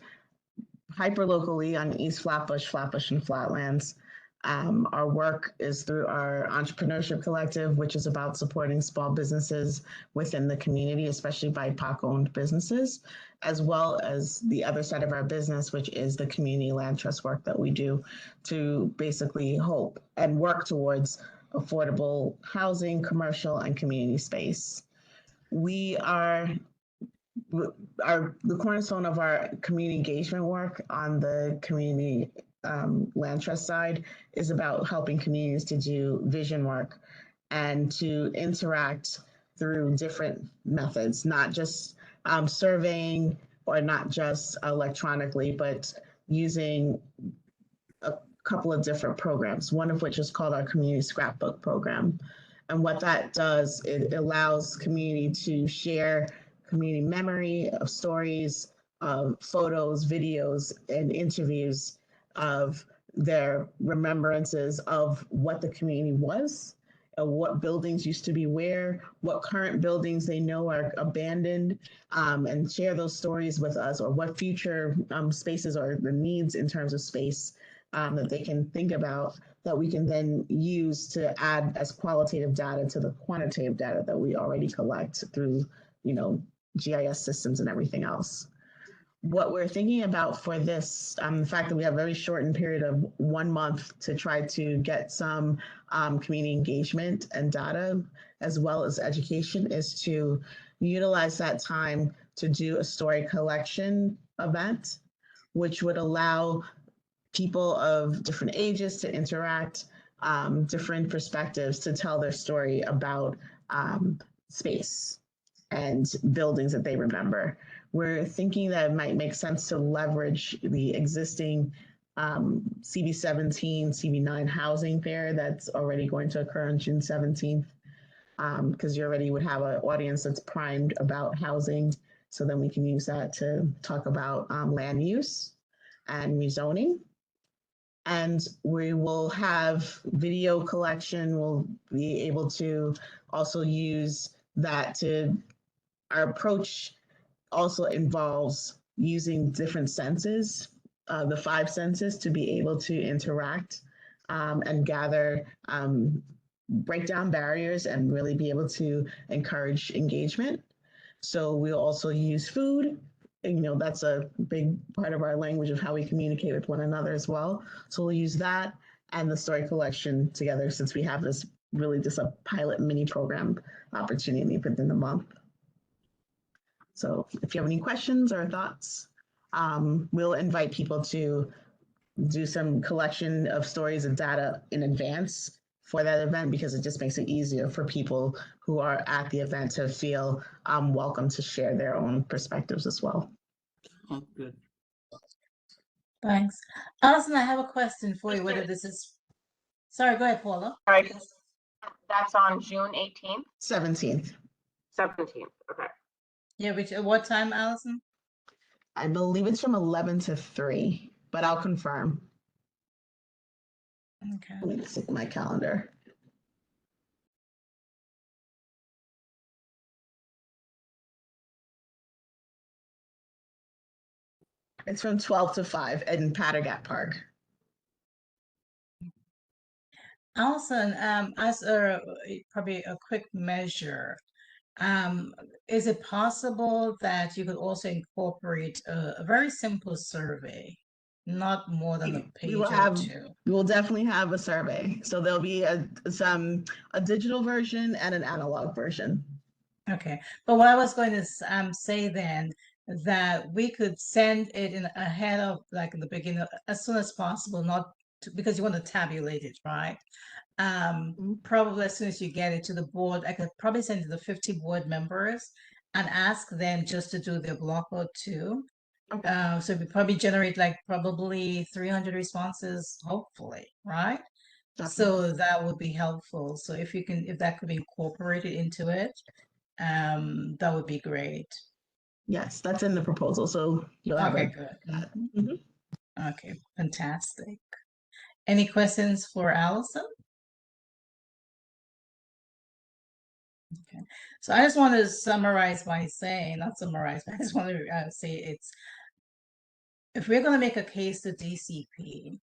hyper-locally on East Flatbush, and Flatlands. Our work is through our entrepreneurship collective, which is about supporting small businesses within the community, especially BIPOC-owned businesses, as well as the other side of our business, which is the community land trust work that we do to basically hope and work towards affordable housing, commercial, and community space. The cornerstone of our community engagement work on the community land trust side is about helping communities to do vision work and to interact through different methods, not just surveying or not just electronically, but using a couple of different programs, one of which is called our Community Scrapbook Program. And what that does, it allows community to share community memory of stories, of photos, videos, and interviews of their remembrances of what the community was, what buildings used to be where, what current buildings they know are abandoned, and share those stories with us, or what future spaces or the needs in terms of space that they can think about, that we can then use to add as qualitative data to the quantitative data that we already collect through, GIS systems and everything else. What we're thinking about for this, the fact that we have a very shortened period of 1 month to try to get some community engagement and data, as well as education, is to utilize that time to do a story collection event, which would allow people of different ages to interact, different perspectives to tell their story about space and buildings that they remember. We're thinking that it might make sense to leverage the existing CB17, CB9 housing fair that's already going to occur on June 17th, because you already would have an audience that's primed about housing. So then we can use that to talk about land use and rezoning. And we will have video collection. We'll be able to also use that to, our approach also involves using different senses, the 5 senses, to be able to interact and gather, break down barriers and really be able to encourage engagement. So we'll also use food. And, that's a big part of our language of how we communicate with one another as well. So we'll use that and the story collection together, since we have this really just a pilot mini program opportunity within the month. So if you have any questions or thoughts, we'll invite people to do some collection of stories and data in advance for that event, because it just makes it easier for people who are at the event to feel welcome to share their own perspectives as well. Oh, good. Thanks. Alison, I have a question for you, whether this is, sorry, go ahead, Paula. Right. That's on June 18th, 17th. 17th. Okay. Yeah, which, at what time, Alison? I believe it's from 11 to 3, but I'll confirm. Okay. Let me see my calendar. It's from 12 to 5 in Pattergat Park. Alison, as probably a quick measure, is it possible that you could also incorporate a very simple survey, not more than a page or two? We will definitely have a survey. So there'll be a digital version and an analog version. Okay, but what I was going to say then, that we could send it in ahead of, like, in the beginning, as soon as possible, not to, because you want to tabulate it, right? Probably as soon as you get it to the board, I could probably send it to the 50 board members and ask them just to do their block vote too. Okay. So we probably generate like probably 300 responses, hopefully, right? So that would be helpful. So if you can, if that could be incorporated into it, that would be great. Yes, that's in the proposal. So you'll have Okay, it. good. Mhm. Okay, fantastic. Any questions for Allison? Okay, so I just want to summarize by saying, not summarize, but I just want to say it's, if we're going to make a case to DCP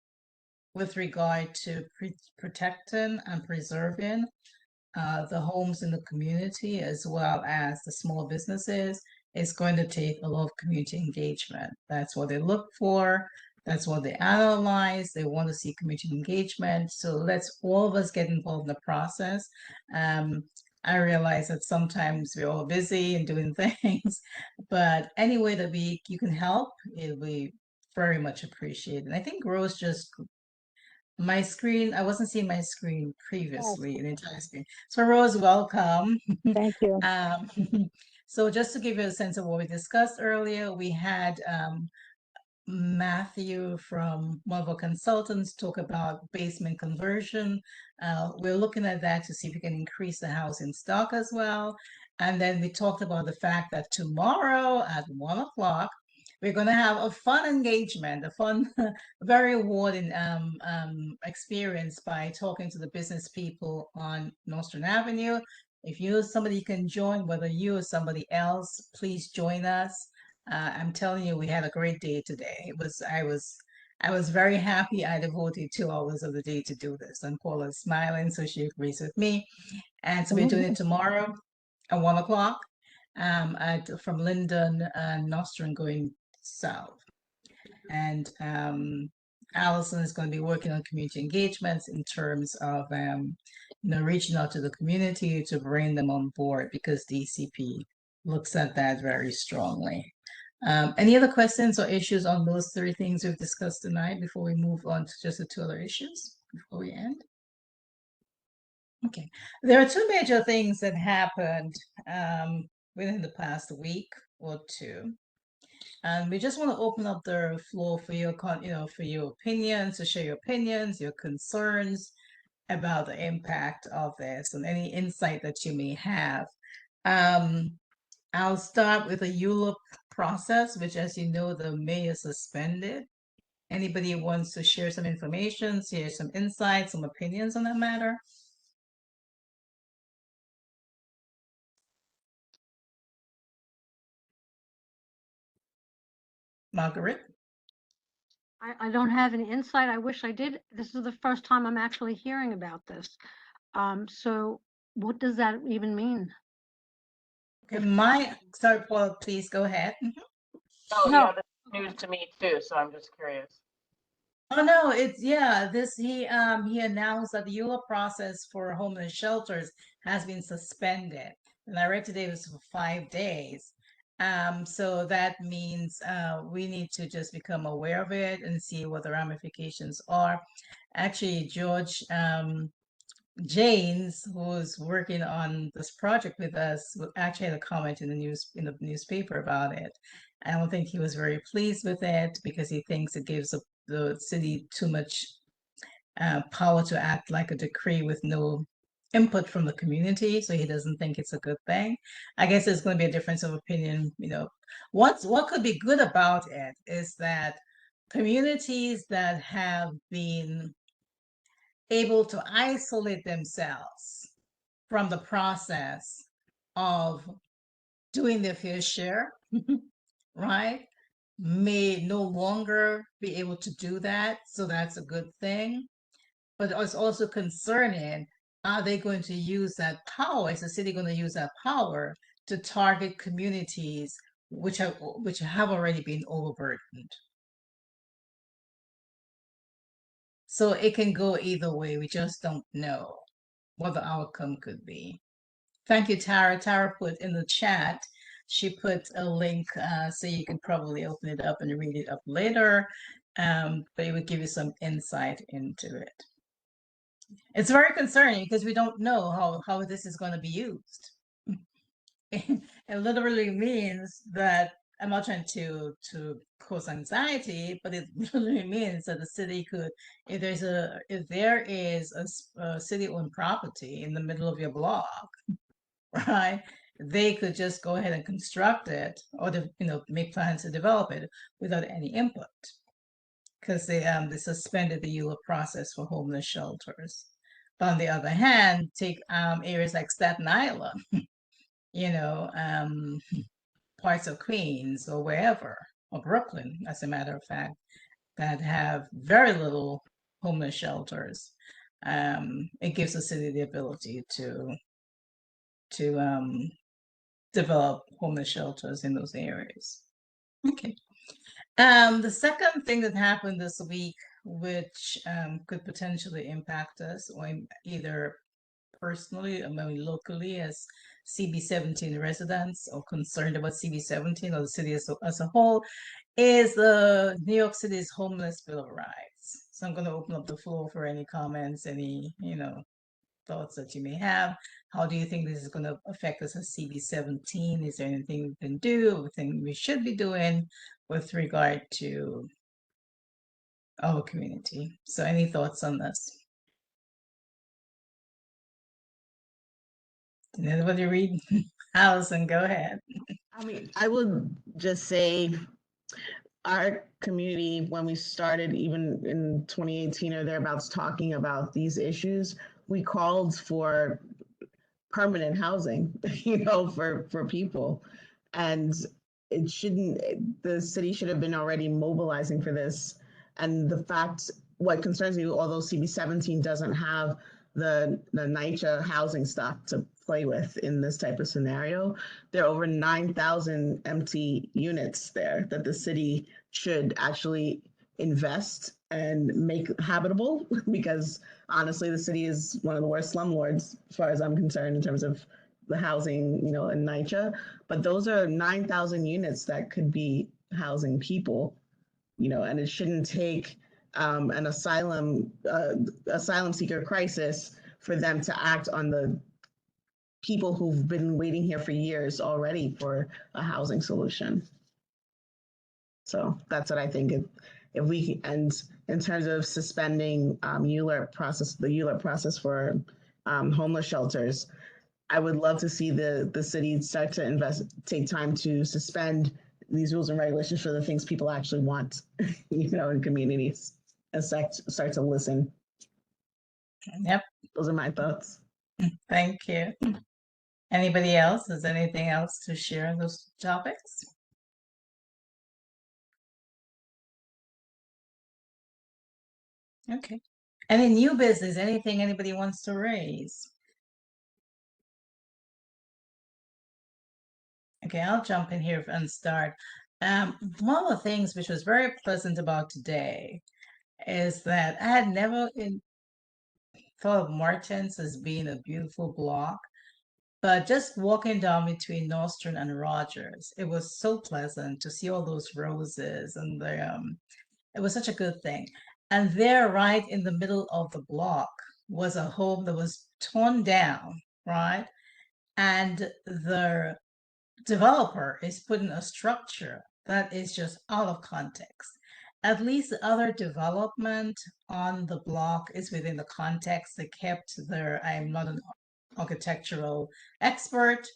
with regard to protecting and preserving the homes in the community, as well as the small businesses, it's going to take a lot of community engagement. That's what they look for. That's what they analyze. They want to see community engagement. So let's all of us get involved in the process. I realize that sometimes we're all busy and doing things, but any way that you can help, it will be very much appreciated. And I think Rose just, my screen, I wasn't seeing my screen previously, an entire screen. So Rose, welcome. Thank you. So just to give you a sense of what we discussed earlier, we had Matthew from one of our consultants talk about basement conversion. We're looking at that to see if we can increase the housing stock as well. And then we talked about the fact that tomorrow at 1 o'clock, we're going to have a fun engagement, a fun, very rewarding experience by talking to the business people on Nostrand Avenue. If you somebody can join, whether you or somebody else, please join us. I'm telling you, we had a great day today. I was very happy. I devoted 2 hours of the day to do this, and Paula's smiling, so she agrees with me. And so we're doing it tomorrow at 1 o'clock, from Linden and Nostrand going south. And Allison is going to be working on community engagements in terms of reaching out to the community to bring them on board, because DCP looks at that very strongly. Any other questions or issues on those 3 things we've discussed tonight before we move on to just the 2 other issues before we end? Okay, there are 2 major things that happened within the past week or 2. And we just want to open up the floor for your, for your opinions, to share your opinions, your concerns about the impact of this, and any insight that you may have. I'll start with the ULUP process, which, as you know, the mayor suspended. Anybody who wants to share some information, share some insights, some opinions on that matter? Margaret? I don't have any insight. I wish I did. This is the first time I'm actually hearing about this. So what does that even mean? Okay, sorry, Paul, please go ahead. Oh, No. yeah, that's news to me too, so I'm just curious. Oh no, he announced that the ULA process for homeless shelters has been suspended. And I read today it was for 5 days. So that means we need to just become aware of it and see what the ramifications are. Actually, George Janes, who's working on this project with us, actually had a comment in the newspaper about it. I don't think he was very pleased with it, because he thinks it gives the city too much power to act like a decree with no input from the community. So he doesn't think it's a good thing. I guess there's going to be a difference of opinion. What could be good about it is that communities that have been able to isolate themselves from the process of doing their fair share, right, may no longer be able to do that. So that's a good thing. But it's also concerning, are they going to use that power? Is the city going to use that power to target communities which have already been overburdened? So it can go either way. We just don't know what the outcome could be. Thank you, Tara. Tara put in the chat, she put a link, so you can probably open it up and read it up later, but it would give you some insight into it. It's very concerning because we don't know how this is going to be used. It literally means that, I'm not trying to cause anxiety, but it literally means that the city could, if there is a city-owned property in the middle of your block, right, they could just go ahead and construct it, or make plans to develop it without any input, because they suspended the ULA process for homeless shelters. But on the other hand, take areas like Staten Island, parts of Queens or wherever, or Brooklyn, as a matter of fact, that have very little homeless shelters. It gives the city the ability to develop homeless shelters in those areas. Okay. The second thing that happened this week, which could potentially impact us, or either personally, I mean locally, as CB17 residents, or concerned about CB17 or the city as a whole, is the New York City's homeless Bill of Rights. So I'm going to open up the floor for any comments, any thoughts that you may have. How do you think this is going to affect us as CB17? Is there anything we can do, anything we should be doing with regard to our community? So any thoughts on this? Did anybody read Allison? Go ahead. I mean, I would just say our community, when we started, even in 2018 or thereabouts, talking about these issues, we called for permanent housing, for people. And it shouldn't, the city should have been already mobilizing for this. And the fact, what concerns me, although CB17 doesn't have the NYCHA housing stock to play with in this type of scenario, there are over 9,000 empty units there that the city should actually invest and make habitable, because honestly, the city is one of the worst slumlords as far as I'm concerned in terms of the housing, in NYCHA. But those are 9,000 units that could be housing people, and it shouldn't take an asylum seeker crisis for them to act on the people who've been waiting here for years already for a housing solution. So that's what I think. If we, and in terms of suspending the ULERP process for homeless shelters, I would love to see the city start to take time to suspend these rules and regulations for the things people actually want, in communities, and start to listen. Yep. Those are my thoughts. Thank you. Anybody else? Is there anything else to share on those topics? Okay. Any new business? Anything anybody wants to raise? Okay, I'll jump in here and start. One of the things which was very pleasant about today is that I had never thought of Martins as being a beautiful block, but just walking down between Nostrand and Rogers, it was so pleasant to see all those roses, and it was such a good thing. And there, right in the middle of the block, was a home that was torn down, right? And the developer is putting a structure that is just out of context. At least the other development on the block is within the context. They kept their, I'm not an architectural expert,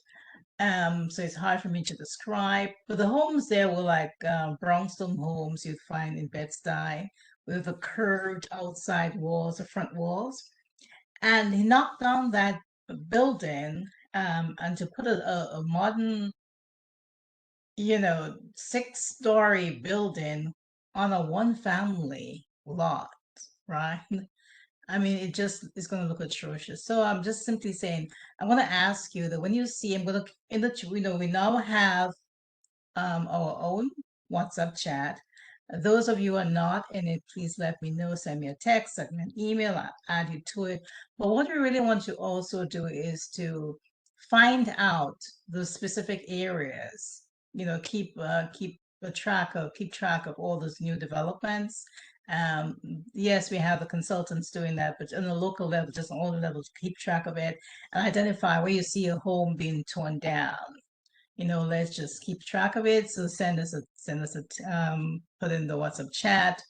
so it's hard for me to describe. But the homes there were like brownstone homes you'd find in Bed-Stuy with the curved outside walls, the front walls. And he knocked down that building and to put a modern, 6-story building on a one-family lot, right? I mean, it just is going to look atrocious. So I'm just simply saying, I want to ask you that when you see, I'm going to, we now have our own WhatsApp chat. Those of you who are not in it, please let me know. Send me a text, send me an email, I'll add you to it. But what we really want to also do is to find out the specific areas. Keep track of all those new developments. Yes, we have the consultants doing that, but on the local level, just on all the levels, keep track of it and identify where you see a home being torn down. Let's just keep track of it. So send us put in the WhatsApp chat,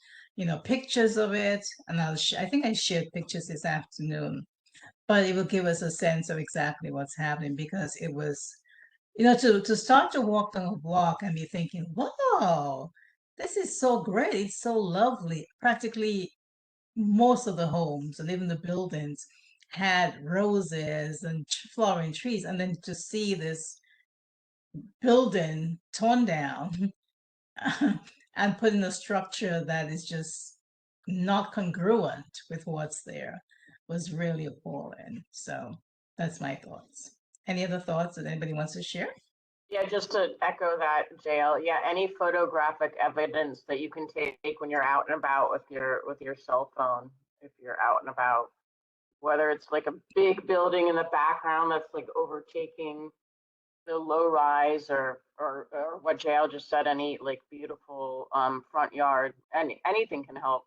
pictures of it. And I think I shared pictures this afternoon, but it will give us a sense of exactly what's happening, because it was, to start to walk down a block and be thinking, wow, this is so great. It's so lovely. Practically most of the homes and even the buildings had roses and flowering trees. And then to see this building torn down and put in a structure that is just not congruent with what's there was really appalling. So that's my thoughts. Any other thoughts that anybody wants to share? Yeah, just to echo that, JL. Yeah, any photographic evidence that you can take when you're out and about with your cell phone, if you're out and about, whether it's like a big building in the background that's like overtaking the low rise, or what JL just said, any like beautiful front yard, anything can help.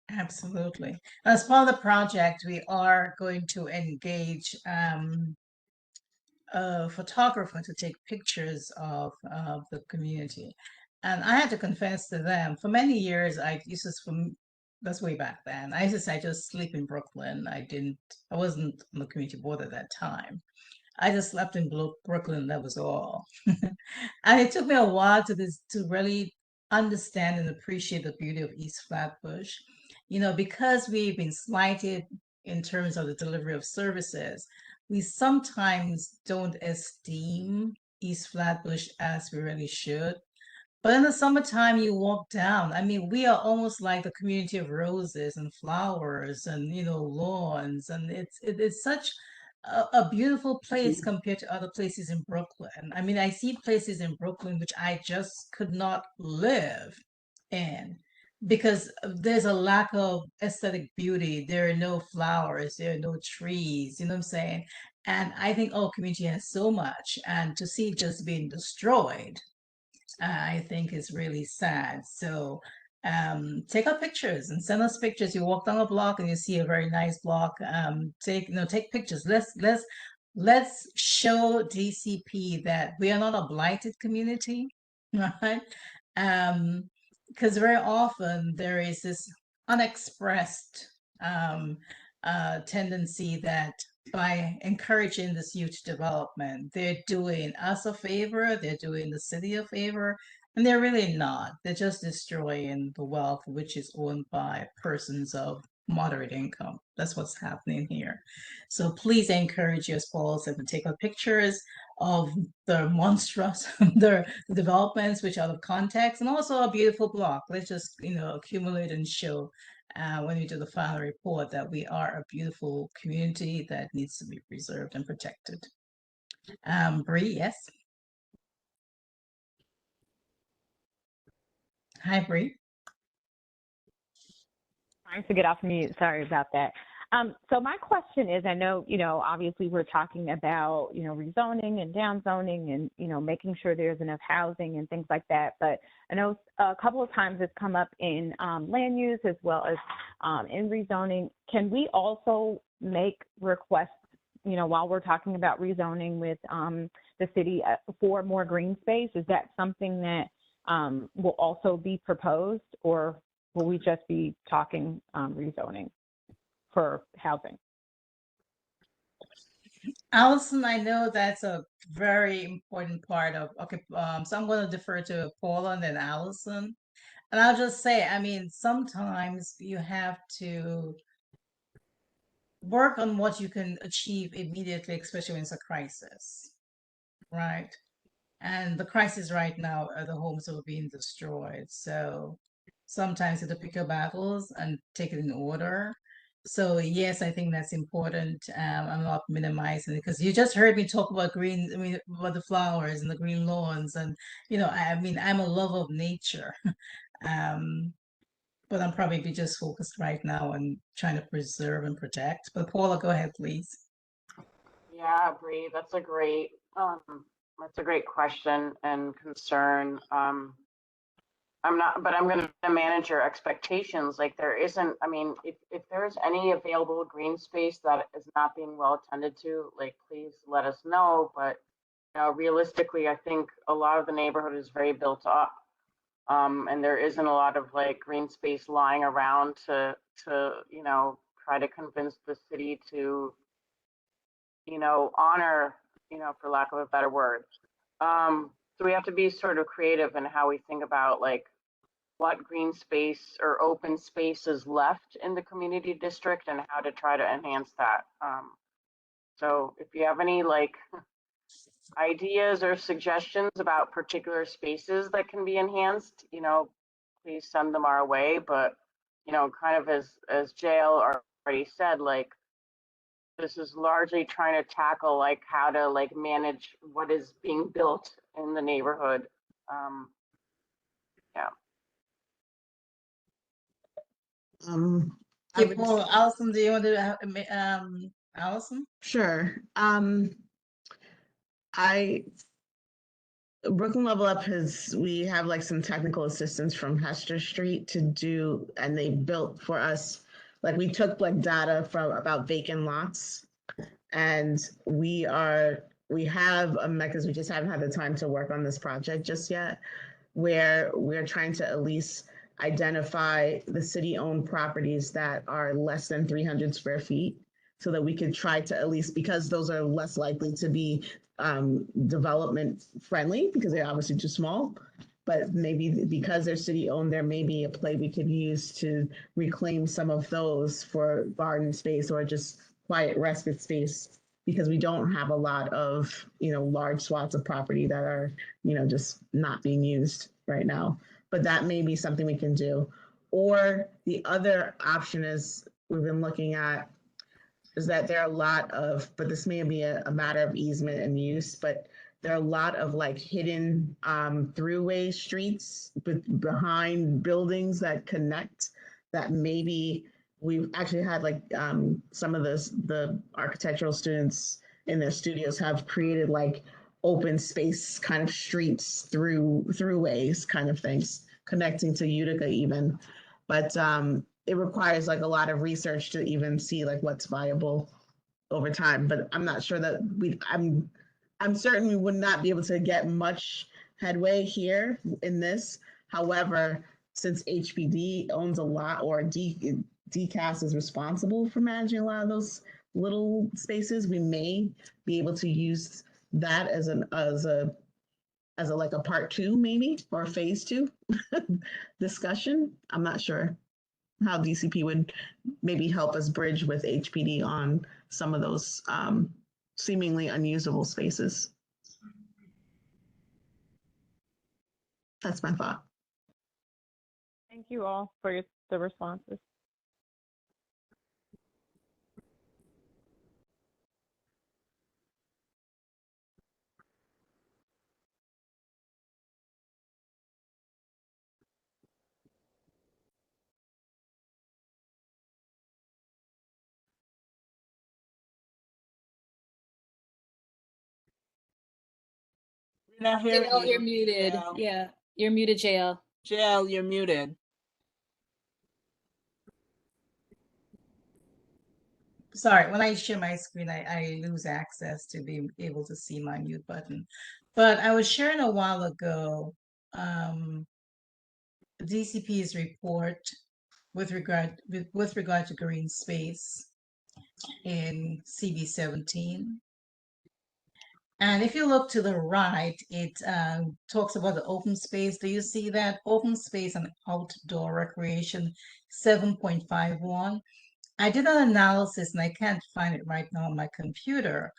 Absolutely. As part of the project, we are going to engage a photographer to take pictures of the community. And I had to confess to them, for many years, I used to, from that's way back then. I used to say I just sleep in Brooklyn. I wasn't on the community board at that time. I just slept in Brooklyn. That was all. And it took me a while to really understand and appreciate the beauty of East Flatbush. Because we've been slighted in terms of the delivery of services, we sometimes don't esteem East Flatbush as we really should. But in the summertime, you walk down. I mean, we are almost like the community of roses and flowers and lawns, and it's such a beautiful place compared to other places in Brooklyn. I mean, I see places in Brooklyn which I just could not live in because there's a lack of aesthetic beauty. There are no flowers, there are no trees. You know what I'm saying? And I think our community has so much, and to see it just being destroyed I think is really sad. So take our pictures and send us pictures. You walk down a block and you see a very nice block. Take pictures. Let's show DCP that we are not a blighted community, right? Because very often there is this unexpressed tendency that by encouraging this youth development, they're doing us a favor, they're doing the city a favor, and they're really not. They're just destroying the wealth which is owned by persons of moderate income. That's what's happening here. So please encourage you, as Paul said, to take out pictures of the monstrous, the developments which are out of context, and also a beautiful block. Let's just, accumulate and show when we do the final report that we are a beautiful community that needs to be preserved and protected. Bree, yes. Hi, Bree. Trying to get off mute. Sorry about that. So my question is, I know, obviously we're talking about, rezoning and downzoning and, making sure there's enough housing and things like that. But I know a couple of times it's come up in land use as well as in rezoning. Can we also make requests, while we're talking about rezoning with the city for more green space? Is that something that will also be proposed, or will we just be talking rezoning for housing? Allison, I know that's a very important part of, okay, so I'm going to defer to Paula and then Allison. And I'll just say, I mean, sometimes you have to work on what you can achieve immediately, especially when it's a crisis, right? And the crisis right now are the homes that are being destroyed. So sometimes you have to pick your battles and take it in order. So yes, I think that's important. I'm not minimizing it because you just heard me talk about about the flowers and the green lawns, and I mean, I'm a lover of nature, but I'm probably just focused right now on trying to preserve and protect. But Paula, go ahead, please. Yeah, Bree, that's a great question and concern. I'm going to manage your expectations. Like there isn't, I mean, if there's any available green space that is not being well attended to, like please let us know. But realistically, I think a lot of the neighborhood is very built up. And there isn't a lot of like green space lying around to try to convince the city to honor, for lack of a better word. So we have to be sort of creative in how we think about like what green space or open space is left in the community district and how to try to enhance that. So if you have any like ideas or suggestions about particular spaces that can be enhanced, please send them our way. But kind of as JL already said, like this is largely trying to tackle like how to like manage what is being built in the neighborhood. Yeah. I would Well, Allison, do you want to Allison? sure. I Brooklyn Level Up we have like some technical assistance from Hester Street to do, and they built for us, like we took like data from about vacant lots, and we have a mechanism, we just haven't had the time to work on this project just yet, where we're trying to at least identify the city-owned properties that are less than 300 square feet, so that we could try to at least, because those are less likely to be development friendly because they're obviously too small. But maybe because they're city owned, there may be a play we could use to reclaim some of those for garden space or just quiet respite space, because we don't have a lot of, large swaths of property that are, just not being used right now. But that may be something we can do. Or the other option is we've been looking at is that there are a lot of, but this may be a matter of easement and use, but there are a lot of like hidden throughway streets behind buildings that connect, that maybe we've actually had like some of the architectural students in their studios have created like open space kind of streets throughways kind of things connecting to Utica even. But it requires like a lot of research to even see like what's viable over time. But I'm not sure that I'm certain we would not be able to get much headway here in this. However, since HPD owns a lot, or DCAS is responsible for managing a lot of those little spaces, we may be able to use that as a like a part two maybe, or phase two discussion. I'm not sure how DCP would maybe help us bridge with HPD on some of those seemingly unusable spaces. That's my thought. Thank you all for the responses. We're not hearing JL, you're you. muted. JL. Yeah, you're muted, JL. JL, you're muted. Sorry, when I share my screen, I lose access to be able to see my mute button. But I was sharing a while ago DCP's report with regard to green space in CB 17. And if you look to the right, it talks about the open space. Do you see that? Open space and outdoor recreation, 7.51. I did an analysis and I can't find it right now on my computer.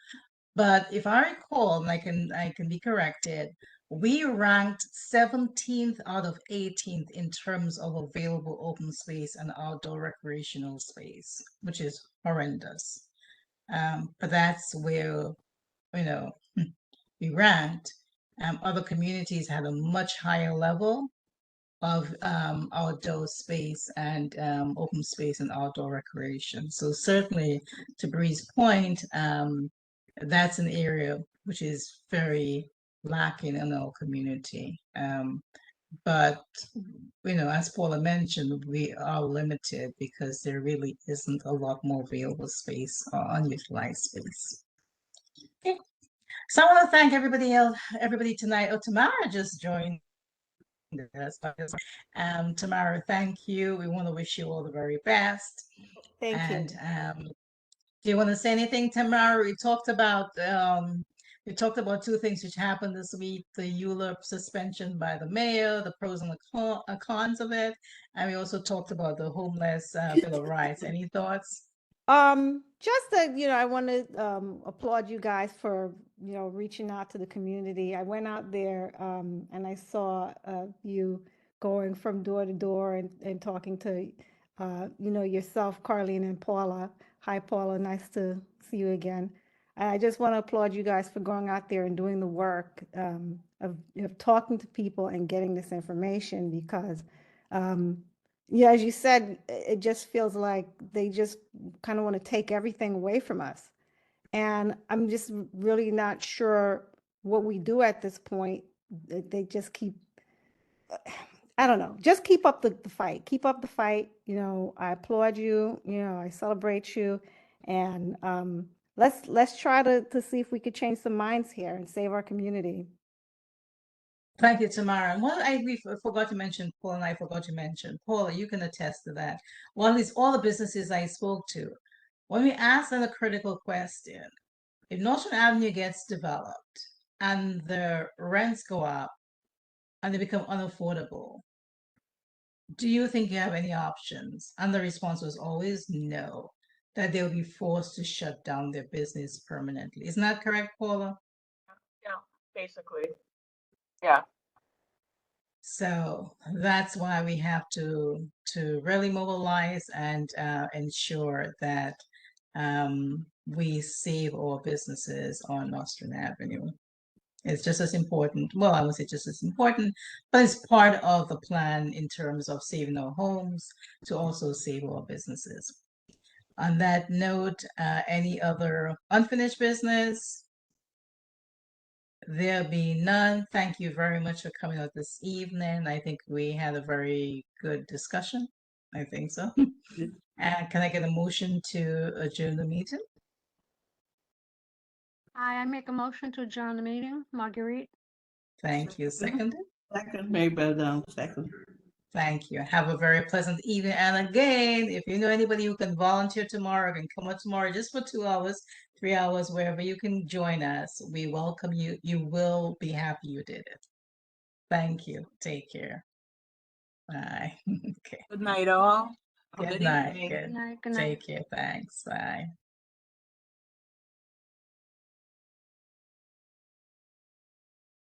But if I recall, and I can be corrected, we ranked 17th out of 18th in terms of available open space and outdoor recreational space, which is horrendous. But that's where, you know, we ranked. Other communities had a much higher level of outdoor space and open space and outdoor recreation. So certainly, to Bree's point, that's an area which is very lacking in our community. But as Paula mentioned, we are limited because there really isn't a lot more available space or unutilized space. Okay. So I want to thank everybody tonight. Oh, Tamara just joined us. Tamara, thank you. We want to wish you all the very best. Thank And you. do you want to say anything, Tamara? We talked about two things which happened this week: the ULURP suspension by the mayor, the pros and the cons of it, and we also talked about the homeless Bill of Rights. Any thoughts? Just that, I want to applaud you guys for, reaching out to the community. I went out there and I saw you going from door to door and talking to, yourself, Carlene and Paula. Hi, Paula. Nice to see you again. And I just want to applaud you guys for going out there and doing the work of talking to people and getting this information, because yeah, as you said, it just feels like they just kind of want to take everything away from us. And I'm just really not sure what we do at this point, they just keep, I don't know, just keep up the fight. Keep up the fight. You know, I applaud you. You know, I celebrate you. And let's try to see if we could change some minds here and save our community. Thank you, Tamara. And what we forgot to mention, Paul and I forgot to mention, Paula, you can attest to that. Well, at least all the businesses I spoke to, when we asked them a critical question, if Northern Avenue gets developed and the rents go up and they become unaffordable, do you think you have any options? And the response was always no, that they'll be forced to shut down their business permanently. Isn't that correct, Paula? Yeah, basically. Yeah. So that's why we have to really mobilize and ensure that we save our businesses on Nostrand Avenue. It's just as important. Well, I would say just as important, but it's part of the plan in terms of saving our homes to also save our businesses. On that note, any other unfinished business? There be none. Thank you very much for coming out this evening. I think we had a very good discussion. I think so. And can I get a motion to adjourn the meeting? I make a motion to adjourn the meeting. Marguerite? Thank you. Second. Second, maybe down second. Thank you. Have a very pleasant evening. And again, if you know anybody who can volunteer tomorrow, can come out tomorrow just for 2 hours, 3 hours, wherever you can join us, we welcome you. You will be happy you did it. Thank you. Take care. Bye. Okay. Good night, all. Have a Good good night. evening. Good. Good night. Good night. Take care. Thanks. Bye.